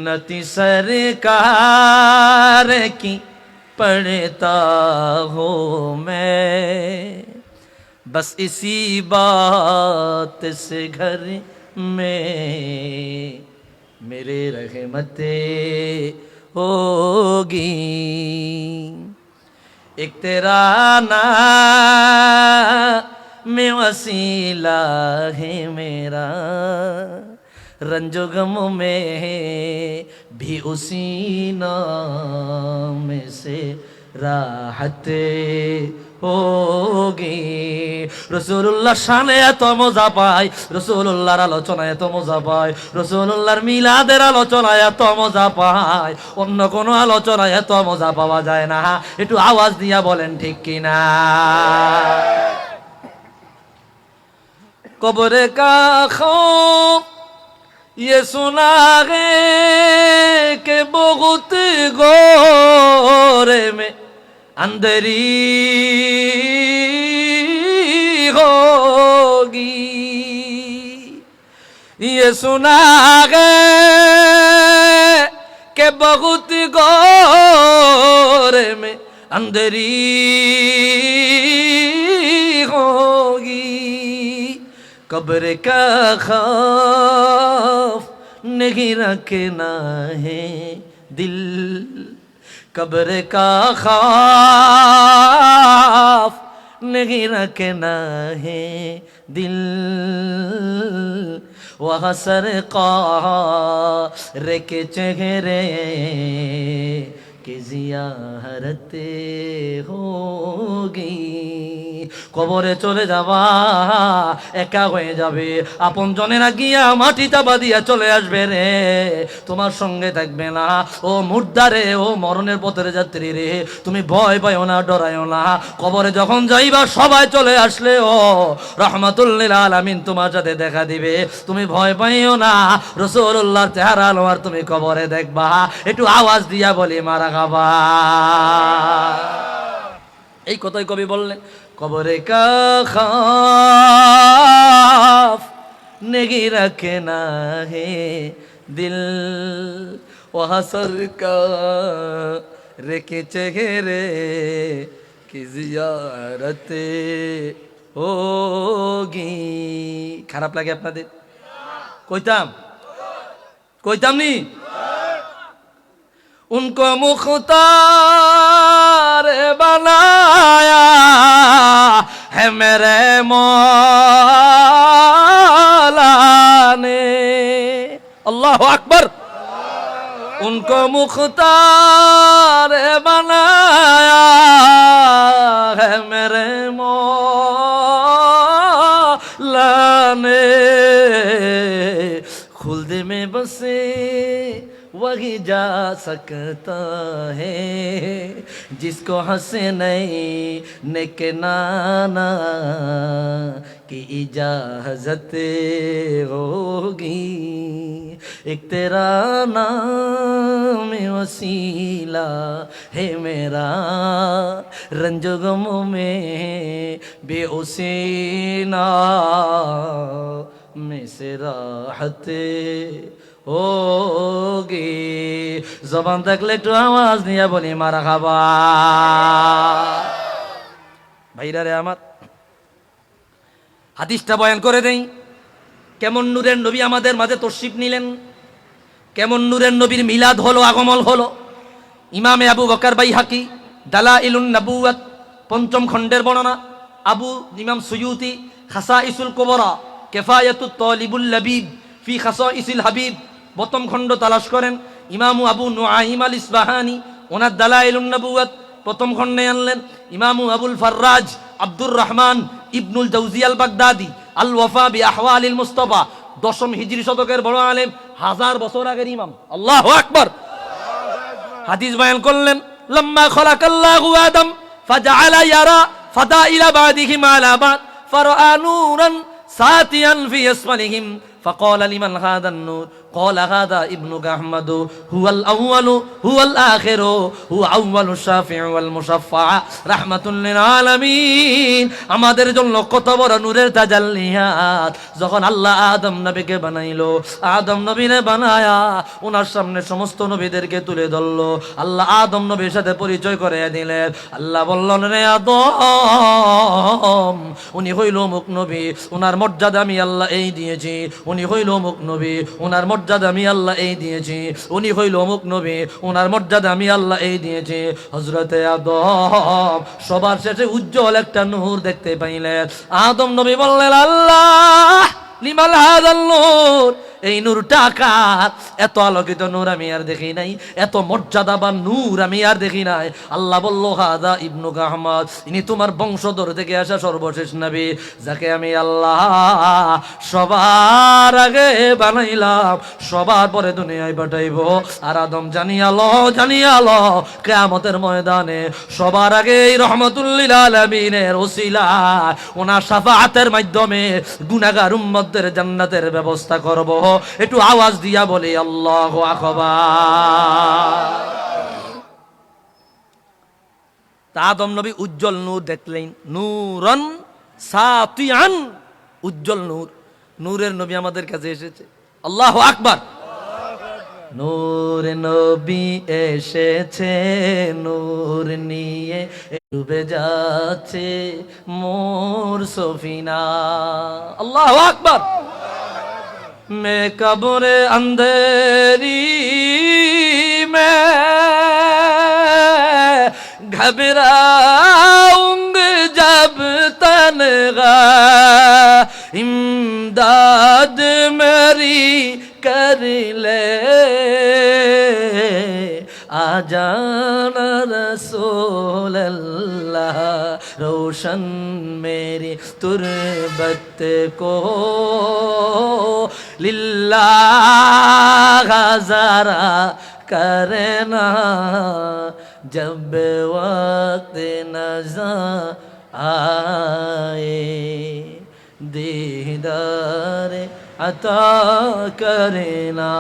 Speaker 2: নতি সরকার কি পড়তা হো मैं बस इसी बात से घर में मेरे रहमते होगी एक तेरा नाम वसीला है मेरा रंजो गम में भी उसी नाम से राहते होगी রাসূলুল্লাহ শানে এত মজা পায় রাসূলুল্লাহর আলোচনায় এত মজা পায় রাসূলুল্লাহর মিলাদের আলোচনায় এত মজা পায় অন্য কোনো আলোচনায় এত মজা পাওয়া যায় না একটু আওয়াজ দিয়া বলেন ঠিক কিনা কবরে কা খৌফ ये सुना है कि बहुत गोरे में अंधेरी होगी, ये सुना है कि बहुत गोरे में अंधेरी होगी, कब्र का खौफ नहीं रखना है दिल, कब्र का खौफ नहीं रखना है दिल, वहाँ सरकार के चेहरे की जियारत होगी। কবরে চলে যাবা, একা হয়ে যাবে, আপন জনেরা গিয়া মাটি চাপা দিয়া চলে আসবে রে, তোমার সঙ্গে থাকবে না। ও মুর্দারে, ও মরণের পথের যাত্রী রে, তুমি ভয় পাইও না, ডরাইও না। কবরে যখন যাইবা সবাই চলে আসলে ও রহমাতুল লিল আলামিন তোমার সাথে দেখা দিবে, তুমি ভয় পাইও না। রাসূলুল্লাহর চেহারা আনোয়ার তুমি কবরে দেখবা, একটু আওয়াজ দিয়া বলি মারহাবা। এই কথাই কবি বললেন, কবরে কা খৌফ नहीं रखना है दिल, वहाँ सरकार के चेहरे की जियारत होगी। খারাপ লাগে আপনাদের? কইতাম নি? उनको मुख्तार बनाया है मेरे मौला ने, अल्लाह अकबर। उनको मुख्तार बनाया है मेरे मौला ने, खुल्द में बसे वही जा सकता है जिसको हसनैन के नाना की इजाजत होगी। एक तेरा नाम वसीला है मेरा, रंजो गमों में बेउसी नाम से राहत होगी। জবান থাকলে একটু আওয়াজ নিয়ে বলি মারহাবা। ভাইরা রে আমার, হাদিসটা বয়ান করে দেই। কেমন নূরের নবী আমাদের মাঝে তশরিফ নিলেন, কেমন নূরের নবীর মিলাদ হলো, আগমন হলো। ইমামে আবু বকর বাইহাকি দালাইলুন নবুওয়াত পঞ্চম খণ্ডের বর্ণনা, ইমাম সুয়ুতি খাসাইসুল কুবরা কিফায়াতুত তালিবুল লাবিব ফি খাসাইসিল হাবিব প্রথম খণ্ড তালাশ করেন। ইমামু আবু নুআইম আল ইসবাহানি ওনার দালাইলুন নবুওয়াত প্রথম খণ্ডে আনলেন। ইমামু আবুল ফাররাজ আব্দুর রহমান ইবনুল জাওজি আল বাগদাদি আল ওয়াফা বি আহওয়ালিল মুস্তাফা দশম হিজরি শতকের বড় আলেম, 1000 বছর আগের ইমাম। আল্লাহু আকবার। হাদিস বয়ান করলেন, লাম্মা খলাকাল্লাহু আদম ফাজআলা ইয়ারা ফাদাইলা বাদিহিম আলা বাদ ফারাআ নূরান সাতিয়ান ফি আসফালিহিম فقال لمن هذا النور قال هذا ابنك أحمد هو الأول هو الآخر هو أول الشافع والمشفع رحمة للعالمين। আমাদের জন্য কত বড় নূরের তাজাল্লিয়াত। যখন আল্লাহ আদম নবীকে বানাইলো, আদম নবীরে বানায়া ওনার সামনে সমস্ত নবীদেরকে তুলে ধরলো। আল্লাহ আদম নবীর সাথে পরিচয় করে দিলেন। আল্লাহ বললেন, রে আদম, উনি হইল অমুক নবী, ওনার মর্যাদা আমি আল্লাহ এই দিয়েছি। উনি হইল অমুক নবী, ওনার মর্যাদা আমি আল্লাহ এই দিয়েছি। উনি হইল অমুক নবী, ওনার মর্যাদা আমি আল্লাহ এই দিয়েছি। হযরতে আদম সবার শেষে উজ্জ্বল একটা নূর দেখতে পাইলেন। আদম নবী বললেন, আল্লাহ লিমাল হাযাল নূর, এই নূরটা কার? এত আলোকিত নূর আমি আর দেখি নাই, এত মর্যাদাবান নূর আমি আর দেখি নাই। আল্লাহ বলল, হাদা ইবনুক আহমদ, ইনি তোমার বংশধর থেকে আসা সর্বশেষ নবী, যাকে আমি আল্লাহ সবার আগে বানাইলাম, সবার পরে দুনিয়ায় পাঠাইব। আর আদম জানিয়ালো কিয়ামতের ময়দানে সবার আগে এই রহমাতুল লিল আলামিনের ওসিলা ওনার শাফাআতের মাধ্যমে গুনাহগার উম্মতদের জান্নাতের ব্যবস্থা করব। একটু আওয়াজ দিয়া বলে আল্লাহু আকবার। তা আদম নবী উজ্জ্বল নূর দেখলেন, নূরন সাতিয়ান, উজ্জ্বল নূর, নূরের নবী আমাদের কাছে এসেছে। আল্লাহু আকবার। নূর নবী এসেছে, নূর নিয়ে ডুবে যাচ্ছে মোর সফিনা। আল্লাহু আকবার। मैं कब्र अंधेरी में घबराऊंगा जब तन्हा, इमदाद मेरी कर ले आ जाना रसूल अल्लाह, रोशन मेरी तुरबत को लिल्लाह ज़रा करना, जब वक्त नज़र आए दीदार আতা করে না।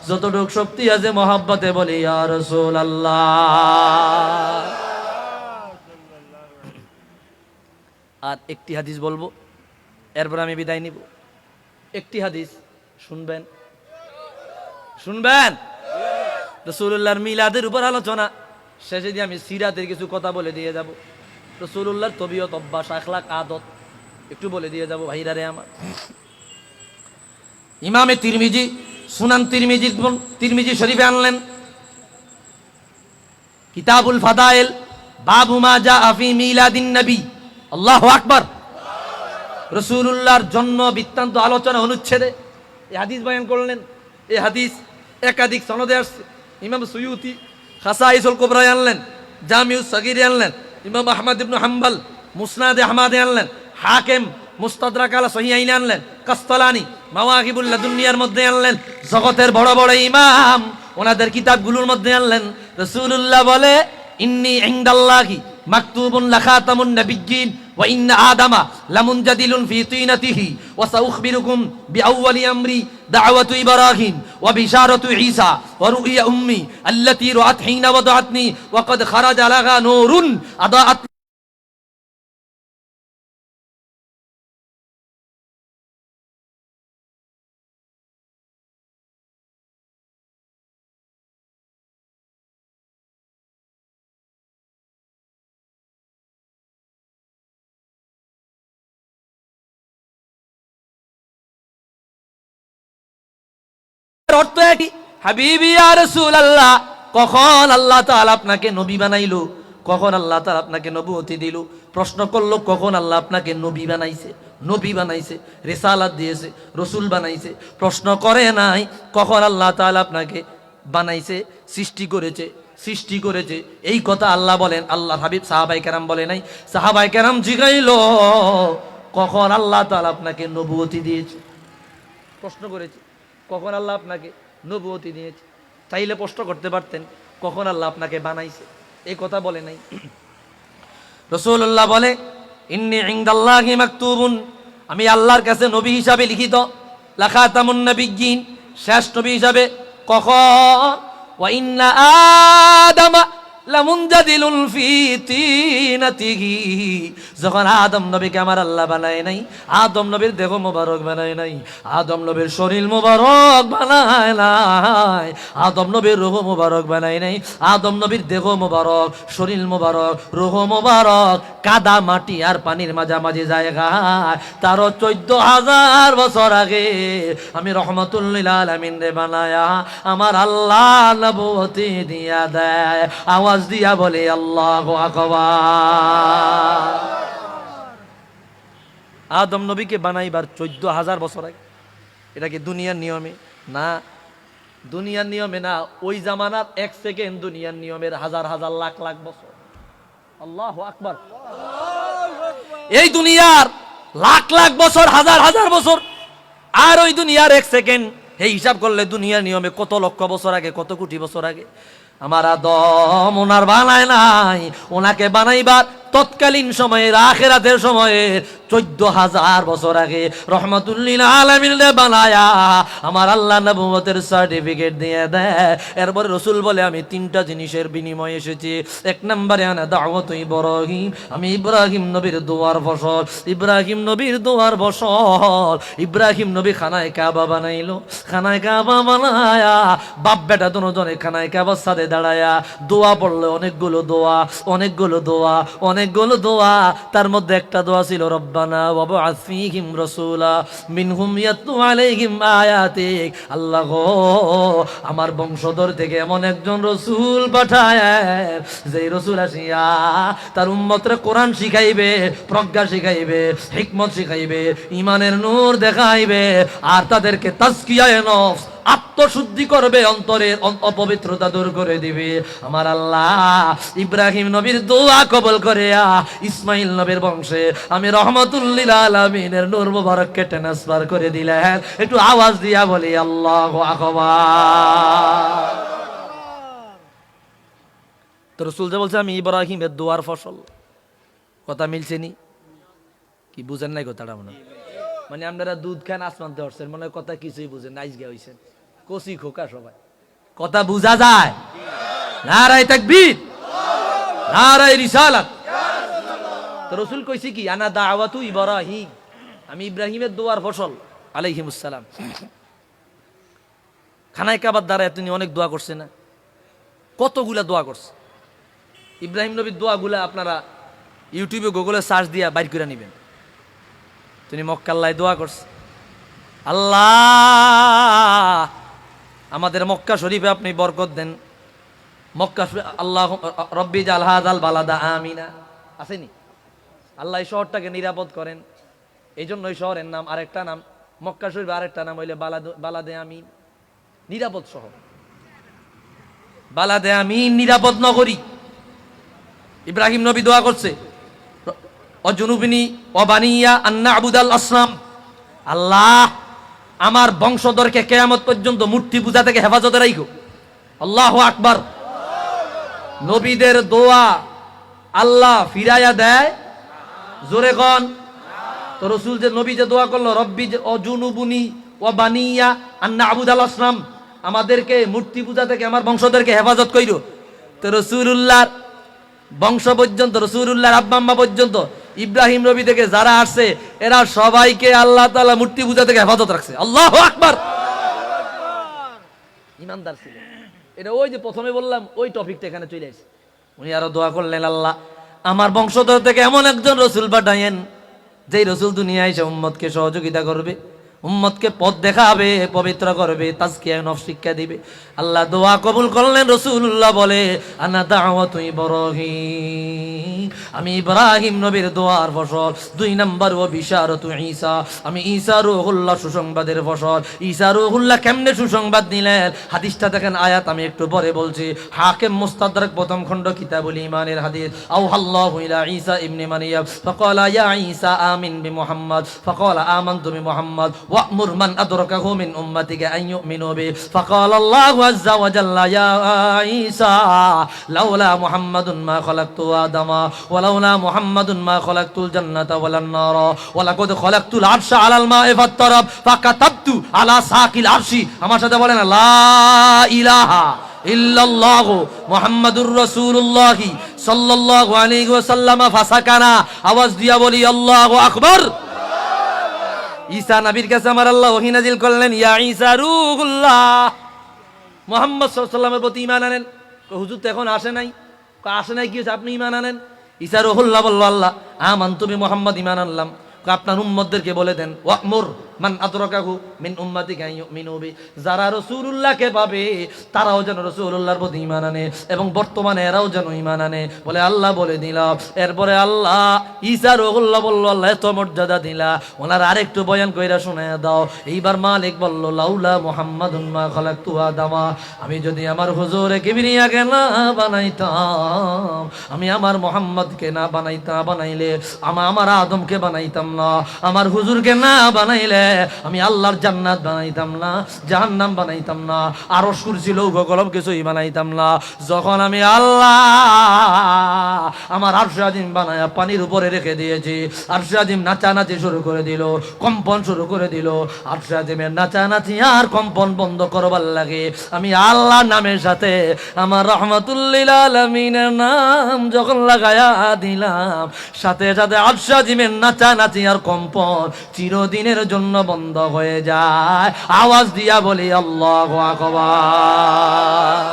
Speaker 2: যতটুক শক্তি আছে মহাব্বতে বলি ইয়া রাসূলুল্লাহ। আর একটি হাদিস বলবো, এরপর আমি বিদায় নিব। একটি হাদিস শুনবেন, শুনবেন। রাসূলুল্লাহর মিলাদের উপর আলোচনা শেষে দিয়ে আমি সিরাতের কিছু কথা বলে দিয়ে যাব। রাসূলুল্লাহর তবিয়ত, অভ্যাস, আখলাক, আদত একটু বলে দিয়ে যাব ভাইরা রে আমার। ইমামে তিরমিজি সুনান তিরমিজি শরীফে আনলেন কিতাবুল ফাদাইল, বাবু মা জাআ ফি মিলাদিন নবী। আল্লাহু আকবার। রাসূলুল্লাহর জন্ম বৃত্তান্ত আলোচনা অনুচ্ছেদে এই হাদিস বয়ান করলেন। এই হাদিস একাধিক সনদে আসছে। ইমাম সুয়ুতি খাসাইসুল কুবরা আনলেন, জামিউস সগীরে আনলেন, ইমাম আহমদ ইবনে হাম্বল মুসনাদে আহমদে আনলেন, হাকিম মুস্তাদরাক আলা সহিহাইনে আনলেন, কাসতালানি মাওয়াহিবুল লাদুনিয়ার মধ্যে আনলেন, জগতের বড় বড় ইমাম ওনাদের কিতাবগুলোর মধ্যে আনলেন। রাসূলুল্লাহ বলে ইন্নী ইনদাল্লাহি মাকতুবুন লাখাতামুন নাবিয়্যিন ওয়া ইন্না আদামা লামুনজাদিলুন ফি তিনাতিহি ওয়া সাউখবিরুকুম বিআউয়ালি আমরি দাওয়াতু ইব্রাহিম ওয়া বিশারাতু ঈসা ওয়া রুইয়া উম্মি আল্লাতী রাআত হিনা ওয়াদাআতনি ওয়া ক্বাদ খারাজা লাহা নূরুন আদাআত। অর্থ একই, হাবিবি ইয়া রাসূলুল্লাহ, কখন আল্লাহ তাআলা আপনাকে নবী বানাইলো, কখন আল্লাহ তাআলা আপনাকে নবুয়তি দিল? প্রশ্ন করলো কখন আল্লাহ আপনাকে নবী বানাইছে, নবী বানাইছে, রিসালাত দিয়েছে, রসুল বানাইছে। প্রশ্ন করে নাই কখন আল্লাহ তাআলা আপনাকে বানাইছে, সৃষ্টি করেছে। এই কথা আল্লাহ বলেন, আল্লাহর হাবিব সাহাবায়ে কেরাম বলে নাই। সাহাবায়ে কেরাম জিগাইলো কখন আল্লাহ তাআলা আপনাকে নবুয়তি দিয়েছে। প্রশ্ন করেছে কখন আল্লাহ আপনাকে নবুয়তি দিয়েছে। চাইলে প্রশ্ন করতে পারতেন কখন আল্লাহ আপনাকে বানাইছে, এই কথা বলে নাই। রাসূলুল্লাহ বলে ইন্নী ইনদাল্লাহি মাকতুবুন, আমি আল্লাহর কাছে নবী হিসাবে লিখিত, লাখাতামুন নাবিয়্যিন, শেষ নবী হিসাবে। কখন? ওয়া ইন্না আদামা লামুনজাদিলুন ফি তিনাতিহি, যখন আদম নবীকে আমার আল্লাহ বানায় নাই, আদম নবীর দেহ মোবারক বানায় নাই, আদম নবীর শরীর মোবারক বানায় নাই, আদম নবীর রূহ মোবারক বানায় নাই, আদম নবীর দেহ মোবারক, শরীর মোবারক, রূহ মোবারক কাদা মাটি আর পানির মাঝামাঝি জায়গায় তারও 14,000 বছর আগে আমি রহমাতুল লিল আলামিন রে বানায়া আমার আল্লাহ নবুয়তি দিয়া দেয়। আওয়াজ দিয়া বলে আল্লাহু আকবার। আদম নবীকে বানাইবার 14,000 বছর আগে। এটা কি দুনিয়ার নিয়মে? না, দুনিয়ার নিয়মে না। ওই জামানার 1 সেকেন্ড দুনিয়ার নিয়মের হাজার হাজার লাখ লাখ বছর। আল্লাহু আকবার। এই দুনিয়ার লাখ লাখ বছর, হাজার হাজার বছর, আর ওই দুনিয়ার 1 সেকেন্ড, এই হিসাব করলে দুনিয়ার নিয়মে কত লক্ষ বছর আগে, কত কোটি বছর আগে। আমার আদম ওনার বানায় নাই, ওনাকে বানাইবার তৎকালীন সময়ের আখিরাতের সময়ে 14,000 বছর আগে রহমাতুল লিল আলামিনের বানায়া আমার আল্লাহ নবুয়তের সার্টিফিকেট দিয়ে দেয়। এরপরে রাসূল বলে আমি 3টা জিনিসের বিনিময়ে এসেছি। এক নম্বরে আনা দাওয়াত ইব্রাহিম, আমি ইব্রাহিম নবীর দোয়ার ফসল। ইব্রাহিম নবীর দোয়ার ফসল। ইব্রাহিম নবী খানায় কাবা বানাইলো। খানায় কাবা বানায়া বাপ বেটা দুজনে খানায় কাবার সাথে দাঁড়ায়া দোয়া পড়লো। অনেকগুলো দোয়া, অনেকগুলো দোয়া, অনেকগুলো দোয়া। তার মধ্যে একটা দোয়া ছিল রব্বানা ওয়াবআথ ফীহিম রাসূলা মিনহুম ইয়াতলু আলাইহিম আয়াতিক। আল্লাহ গো, আমার বংশধর থেকে এমন একজন রাসূল পাঠায় যে রাসূল আসিয়া তার উম্মতরে কোরআন শিখাইবে, প্রজ্ঞা শিখাইবে, হিকমত শিখাইবে, ঈমানের নূর দেখাইবে, আর তাদেরকে তাজকিয়ায়ে নফস, আত্মশুদ্ধি করবে, অন্তরের অপবিত্রতা দূর করে দিবে। আমার আল্লাহ ইব্রাহিম নবীর দোয়া কবুল করে ইসমাইল নবীর বংশে আমি রহমাতুল লিল আলামিনের নূর মুবারককে ট্রান্সফার করে দিলেন। একটু আওয়াজ দিয়া বলি আল্লাহু আকবার। তো রাসূল যে বলছে আমি ইব্রাহিমের দোয়ার ফসল, কথা মিলছে নি? কি বুঝেন নাই কথাটা? মানে আপনারা দুধ খান আসমান ধরছেন, মনে হয় কথা কিছুই বুঝেন না, আইজগা হইছেন কচি খোকা সবাই। কথা বুঝা যায়? নারায়ে তাকবীর, নারায়ে রিসালাত। তো রাসূল কইছে কি আনা দাওয়াতু ইব্রাহিম, আমি ইব্রাহিমের দোয়ার ফসল আলাইহিমুস সালাম। খানায় কাবার দ্বারা তিনি অনেক দোয়া করছে না? কতগুলা দোয়া করছে। ইব্রাহিম নবীর দোয়াগুলা আপনারা ইউটিউবে গুগলে সার্চ দিয়া বাইর করে নেবেন। তিনি মক্কাল্লায় দোয়া করছে, আল্লাহ আমাদের মক্কা শরীফে আপনি বরকত দেন। মক্কা আল্লাহ রব্বি জাল হাযাল বালাদা আমিনা, আসেনি? আল্লাহ এই শহরটাকে নিরাপদ করেন। এই জন্য এই শহরের নাম, আরেকটা নাম মক্কা শরীফ, আরেকটা নাম হইলে বালাদে আমিন, নিরাপদ শহর। বালাদে আমিন, নিরাপদ নগরী। ইব্রাহিম নবী দোয়া করছে অজনুবিনী অবানিয়া আন্না আবুদাল আসনাম, আল্লাহ আমার বংশধরকে কিয়ামত পর্যন্ত মূর্তি পূজা থেকে হেফাজতে রাখো। আল্লাহু আকবার। নবীদের দোয়া আল্লাহ ফিরাইয়া দেয়, জোরে কোন। তো রাসূল যে নবী যে দোয়া করলো রব্বি অজনুবুনি ওয়াবানিয়া আন্না আবুদাল আসনাম, আমাদেরকে মূর্তি পূজা থেকে আমার বংশধরকে হেফাজত কইরো। তো রাসূলুল্লাহর বংশ পর্যন্ত, রাসূলুল্লাহর আব্বা আম্মা পর্যন্ত ইব্রাহিম নবী থেকে যারা আসছে এরা সবাইকে আল্লাহ তাআলা মূর্তি পূজা থেকে হেফাজত রাখছে। আল্লাহু আকবার। ইমানদার ছিল। এটা ওই যে প্রথমে বললাম ওই টপিকটা এখানে চলে আসে। উনি আরো দোয়া করলেন, আল্লাহ আমার বংশধর থেকে এমন একজন রাসূল পাঠায়েন যেই রাসূল দুনিয়ায় এসে উম্মতকে সহযোগিতা করবে, উম্মতকে পথ দেখাবে, পবিত্র করবে, তাজকিয়া নফস শিক্ষা দিবে। আল্লাহ দোয়া কবুল করলেন। রাসূলুল্লাহ বলে আনা দাওয়াতু ইব্রাহিম, আমি ইব্রাহিম নবীর দোয়ার ফসল। 2 নাম্বার ও বিশারাতু ঈসা, আমি ঈসা রূহুল্লাহ সুসংবাদের ফসল। ঈসা রূহুল্লাহ কেমনে সুসংবাদ দিলেন? হাদিসটা দেখেন, আয়াত আমি একটু পরে বলছি। হাকিম মুস্তাদরাক প্রথম খণ্ড কিতাবুল ঈমানের হাদিস। আওহাল্লাহু ইলা ঈসা ইবনে মারইয়াম ফাকালা ইয়া ঈসা আমিন বিমুহাম্মদ ফাকালা আমানতু বিমুহাম্মদ ওয়া'মুর মান আদরাকাহু মিন উম্মাতিকা আন ইউমিনু বি ফাকালা আল্লাহু আযজা ওয়া জাল্লা ইয়া ঈসা লাউলা মুহাম্মাদুন মা খালাকতু আদামা ওয়া লাউলা মুহাম্মাদুন মা খালাকতুল জান্নাতা ওয়ালান নারা ওয়া লাকাদ খালাকতুল আরশা আলাল মা'i ফাত্তারাব ফাকাতাবতু আলা সাকিল আরশি। আমার সাথে বলেন লা ইলাহা ইল্লাল্লাহু মুহাম্মাদুর রাসূলুল্লাহ সাল্লাল্লাহু আলাইহি ওয়াসাল্লাম ফাসাকানা। আওয়াজ দিয়া বলি আল্লাহু আকবার। ঈসা নবীর কাছে আমার আল্লাহ ওহী নাজিল করলেন, ইয়া ঈসা রূহুল্লাহ, মুহাম্মদ সাল্লাল্লাহু আলাইহি ওয়াসাল্লামের প্রতি ঈমান আনেন। হুজুর তো এখন আসে নাই। আসে নাই কি হয়েছে? আপনি ঈমান আনেন। ঈসা রূহুল্লাহ বলল, আল্লাহ আমানতু বিমুহাম্মদ, ঈমান আনলাম। আপনার উম্মতদেরকে বলে দেন ওয়া'মুর মান আদরাকাহু মিন উম্মাতিকা ইউমিনু বি, যারা রাসূলুল্লাহকে পাবে তারাও যেন রাসূলুল্লাহর প্রতি ঈমান আনে এবং বর্তমানে এরাও যেন ঈমান আনে বলে আল্লাহ বলে দিলাম। এরপরে আল্লাহ ঈসা রূহুল্লাহ বলল, আল্লাহ এত মর্যাদা দিলা, ওনার আরেকটু বয়ান কইরা শুনায়া দাও। এইবার মালিক বলল, লাউলা মুহাম্মাদুন মা খালাকতু আদামা, আমি যদি আমার হুজুরে কিবরিয়াকে না বানাইতাম, আমি আমার মুহাম্মদকে না বানাইলে আমার আদমকে বানাইতাম না, আমার হুজুরকে না বানাইলে আমি আল্লাহর জান্নাত বানাইতাম না, জাহান্নাম বানাইতাম না, আরশ কুরসি লৌহ কলম কিছুই বানাইতাম না। যখন আমি আল্লাহ আমার আরশে আজিম বানায়া পানির উপরে রেখে দিয়েছি, আরশে আজিম নাচানাচি শুরু করে দিল, কম্পন শুরু করে দিল। আরশে আজিমের নাচানাচি আর কম্পন বন্ধ করবার লাগে আমি আল্লাহ নামের সাথে আমার রহমাতুল লিল আলামিনের নাম যখন লাগায়া দিলাম, সাথে সাথে আরশে আজিমের নাচানাচি আর কম্পন চিরদিনের জন্য বন্ধ হয়ে যায়। আওয়াজ দিয়া বলি আল্লাহু আকবার।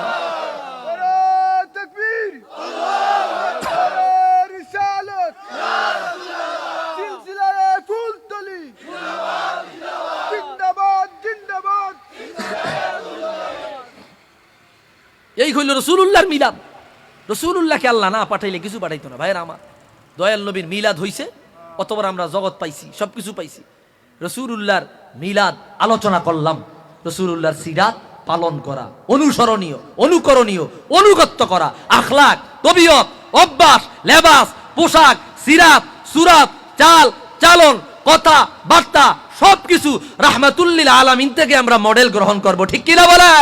Speaker 2: এই হইল রসুলুল্লাহর মিলাদ। রসুলুল্লাহকে আল্লাহ না পাঠাইলে কিছু পাঠাইতো না। ভাইয়ের আমার, দয়াল নবীর মিলাদ হইছে, অতবার আমরা জগৎ পাইছি, সবকিছু পাইছি। রসুলুল্লাহর মিলাদ আলোচনা করলাম, রসুলুল্লাহর সিরাত পালন করা, অনুসরণীয়, অনুকরণীয়, অনুগত্য করা, আখলাক, তবিয়ত, অভ্যাস, লেবাস, পোশাক, সিরাত, সুরাত, চাল চালন, কথা বার্তা সবকিছু রাহমাতুল লিল আলামিন থেকে আমরা মডেল গ্রহণ করব। ঠিক কিনা বলে?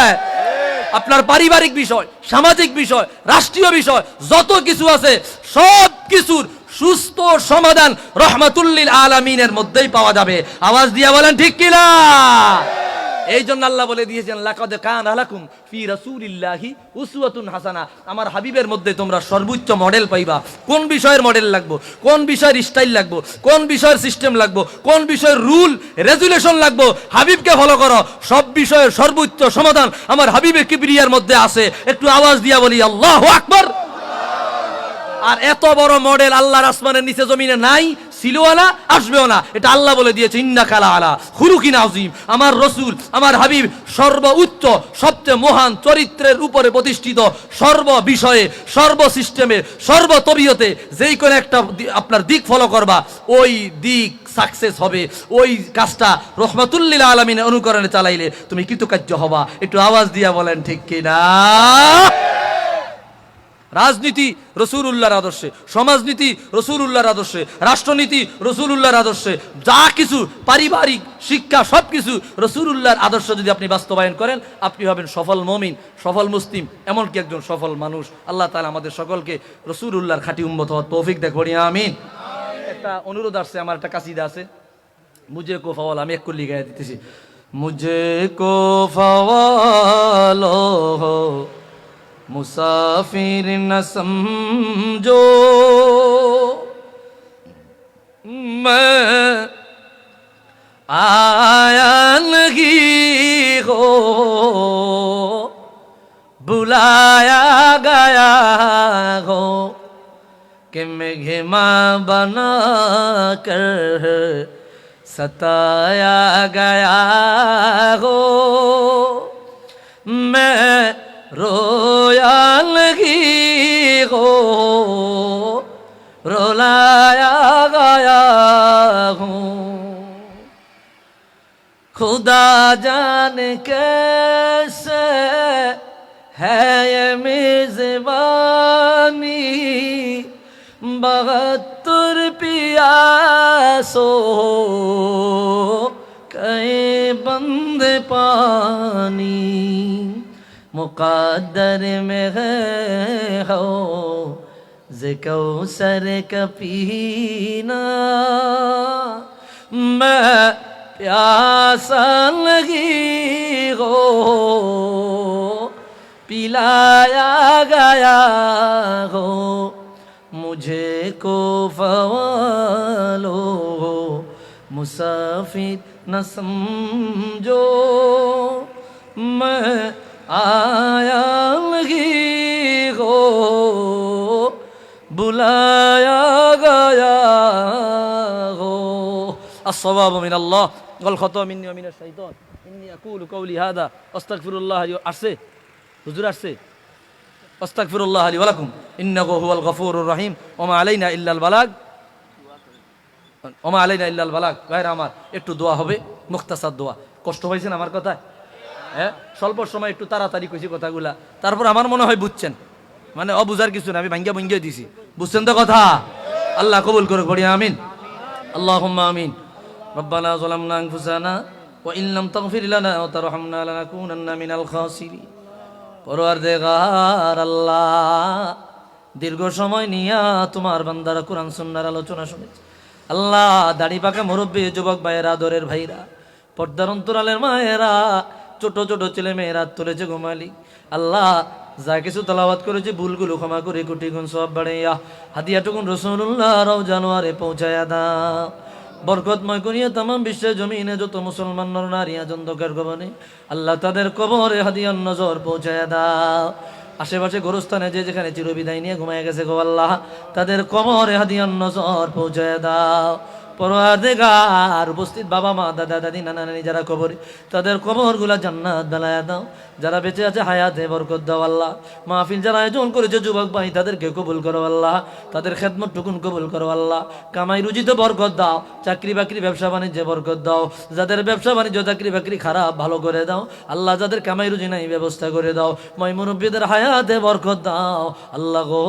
Speaker 2: আপনার পারিবারিক বিষয়, সামাজিক বিষয়, রাষ্ট্রীয় বিষয় যত কিছু আছে সব কিছুর সুস্থ সমাধান রাহমাতুল লিল আলামিনের মধ্যেই পাওয়া যাবে। আওয়াজ দিয়া বলেন ঠিক কিনা? এই জন্য আল্লাহ বলে দিয়েছেন লাকাদ কানা লাকুম ফি রাসূলিল্লাহি উসওয়াতুন হাসানা। আমার হাবিবের মধ্যে তোমরা সর্বোচ্চ মডেল পাইবা। কোন বিষয়ের মডেল লাগবো, কোন বিষয়ের স্টাইল লাগবো, কোন বিষয়ের সিস্টেম লাগবো, কোন বিষয়ের রুল রেজুলেশন লাগবো, হাবিবকে ফলো করো। সব বিষয়ের সর্বোচ্চ সমাধান আমার হাবিবে কিবরিয়ার মধ্যে আছে। একটু আওয়াজ দিয়া বলি আল্লাহু আকবার। আর এত বড় মডেল আল্লাহর আসমানের নিচে জমিনে নাই, ছিলও না, আসবেও না। এটা আল্লাহ বলে দিয়েছে ইন্নাকা আলা খুলুকিন আযীম। আমার রসুল, আমার হাবিব সর্বোচ্চ সবচেয়ে মহান চরিত্রের উপরে প্রতিষ্ঠিত। সর্ব বিষয়ে, সর্ব সিস্টেমে, সর্ব তবিয়তে যেই কোনো একটা আপনার দিক ফলো করবা, ওই দিক সাকসেস হবে। ওই কাজটা রাহমাতুল লিল আলামিনের অনুকরণে চালাইলে তুমি কৃতকার্য হবা। একটু আওয়াজ দিয়া বলেন ঠিক কিনা? রাজনীতি রসুলুল্লাহর আদর্শে, সমাজনীতি রসুলুল্লাহর আদর্শে, রাষ্ট্রনীতি রসুলুল্লাহর আদর্শে, যা কিছু পারিবারিক শিক্ষা সবকিছু রসুলুল্লাহর আদর্শ যদি আপনি বাস্তবায়ন করেন, আপনি হবেন সফল মুমিন, সফল মুসলিম, এমনকি একজন সফল মানুষ। আল্লাহ তাআলা আমাদের সকলকে রসুলুল্লাহর খাঁটি উম্মত হওয়ার তৌফিক দেখ বলি আমিন। একটা অনুরোধ আসছে, আমার একটা কাসিদা আছে, মুঝে কো ফাওয়াল, আমি এক কলি গায়ে দিতেছি। মুঝে কো ফাওয়ালো मुसाफिर न समझो, मैं आया नहीं हो, बुलाया गया हो, कि मेघमा बना कर सताया गया हो। मैं रोया लगी हो, रुलाया गया हूँ। खुदा जाने कैसे है ये मेज़बानी, बहत्तर पियासो कहीं बंद पानी, मुक़द्दर में है हो ज़े कौसर का पीना। मैं प्यासा लगी हो, पिलाया गया हो, मुझे को फ़वालो मुसाफिर न समझो। मैं आया लगी हो, बुलाया गया हो। अस्सवाबु मिनल्लाह वल खता मिन्नी व मिनश शैतान। इन्नी अकूलु कौली हादा अस्तगफिरुल्लाह ली আসছে হুজুর আসছে আস্তাগফিরুল্লাহ লি ওয়া লাকুম ইন্নাহু হুয়াল গফুরুর রহিম ওয়া মা আলাইনা ইল্লাল বালাগ ওয়া মা আলাইনা ইল্লাল বালাগ। ভাইরা আমার, একটু দোয়া হবে, মুখতাসার দোয়া। কষ্ট হয়েছেন আমার কথায়? হ্যাঁ, স্বল্প সময় একটু তাড়াতাড়ি কইছি কথাগুলা, তারপর আমার মনে হয় বুঝছেন, মানে অবুঝার কিছু না, আমি ভাঙ্গা ভঙ্গিয়ে দিছি, বুঝছেন তো কথা? আল্লাহ কবুল করে পড়ি আমিন, আল্লাহুম্মা আমিন। ربنا ظلمنا أنفسنا وإن لم تغفر لنا وترحمنا لنكونن من الخاسرين পরওয়ারদিগার আল্লাহ দীর্ঘ সময় নিয়া তোমার বান্দারা কোরআন সুন্নাহর আলোচনা শুনেছে আল্লাহ দাড়ি পাকা মুরব্বী যুবক ভাইয়েরা আদরের ভাইরা পর্দার অন্তরালের মায়েরা ছোট ছোট ছেলে মেয়েরা তুলেছে ঘুমালি আল্লাহ যা কিছু তেলাওয়াত করেছে ভুলগুলো ক্ষমা করে কোটি গুণ সওয়াব বাড়াইয়া হাদিয়াটুকুন রাসূলুল্লাহ জানুয়ারে পৌঁছায়া দাও বরকতময় করিয়া তামাম বিশ্বের জমিনে যত মুসলমান নর নারী আজ অন্ধকার কবরে আল্লাহ তাদের কবরে হাদিয়ার নজর পৌঁছায়া দাও আশেপাশে গোরস্থানে যে যেখানে চিরবিদায় নিয়ে ঘুমায় গেছে গো আল্লাহ তাদের কবরে হাদিয়ার নজর পৌঁছায়া দাও পরওয়ারদিগার উপস্থিত বাবা মা দাদা দাদি নানা নানি যারা কবরে তাদের কবরগুলা জান্নাত বানায়া দাও যারা বেঁচে আছে হায়াতে বরকত দাও আল্লাহ মাহফিল যারা আয়োজন করেছে যুবক ভাই তাদেরকে কবুল করো আল্লাহ তাদের খেদমত টুকুন কবুল করো আল্লাহ কামাই রুজিতে বরকত দাও চাকরি বাকরি ব্যবসা বাণিজ্যে বরকত দাও যাদের ব্যবসা বাণিজ্য চাকরি বাকরি খারাপ ভালো করে দাও আল্লাহ যাদের কামাই রুজি নাই ব্যবস্থা করে দাও ময় মুরব্বীদের হায়াতে বরকত দাও আল্লাহ গো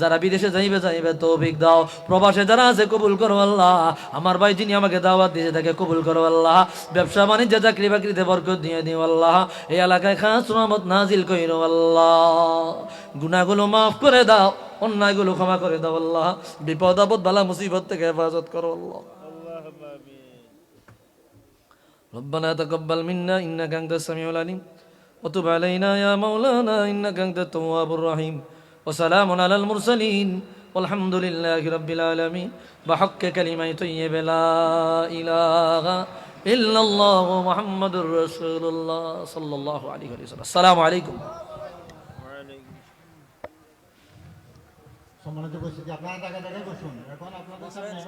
Speaker 2: যারা বিদেশে যাইবে তৌফিক দাও প্রবাসে যারা আছে কবুল করো আল্লাহ আমার ভাই যিনি আমাকে দাওয়াত দিয়েছে তাকে কবুল করো আল্লাহ ব্যবসা বাণিজ্য চাকরি বাকরিতে বরকত দিয়ে দিও আল্লাহ এই এলাকায় খাস রহমত নাজিল কইরো আল্লাহ গুনাহগুলো মাফ করে দাও অন্যায়গুলো ক্ষমা করে দাও আল্লাহ বিপদ আপদ বালা মুসিবত থেকে হেফাজত করো আল্লাহ ربنا تقبل منا إنك أنت السميع العليم وتب علينا يا مولانا إنك أنت التواب الرحيم وسلام على المرسلين والحمد لله رب العالمين بحق كلمة طيبة لا إله إلا الله محمد رسول الله صلى الله عليه وسلم السلام عليكم
Speaker 3: সম্মানিত উপস্থিতি আপনারা জায়গায় বসুন এখন আপনাদের সামনে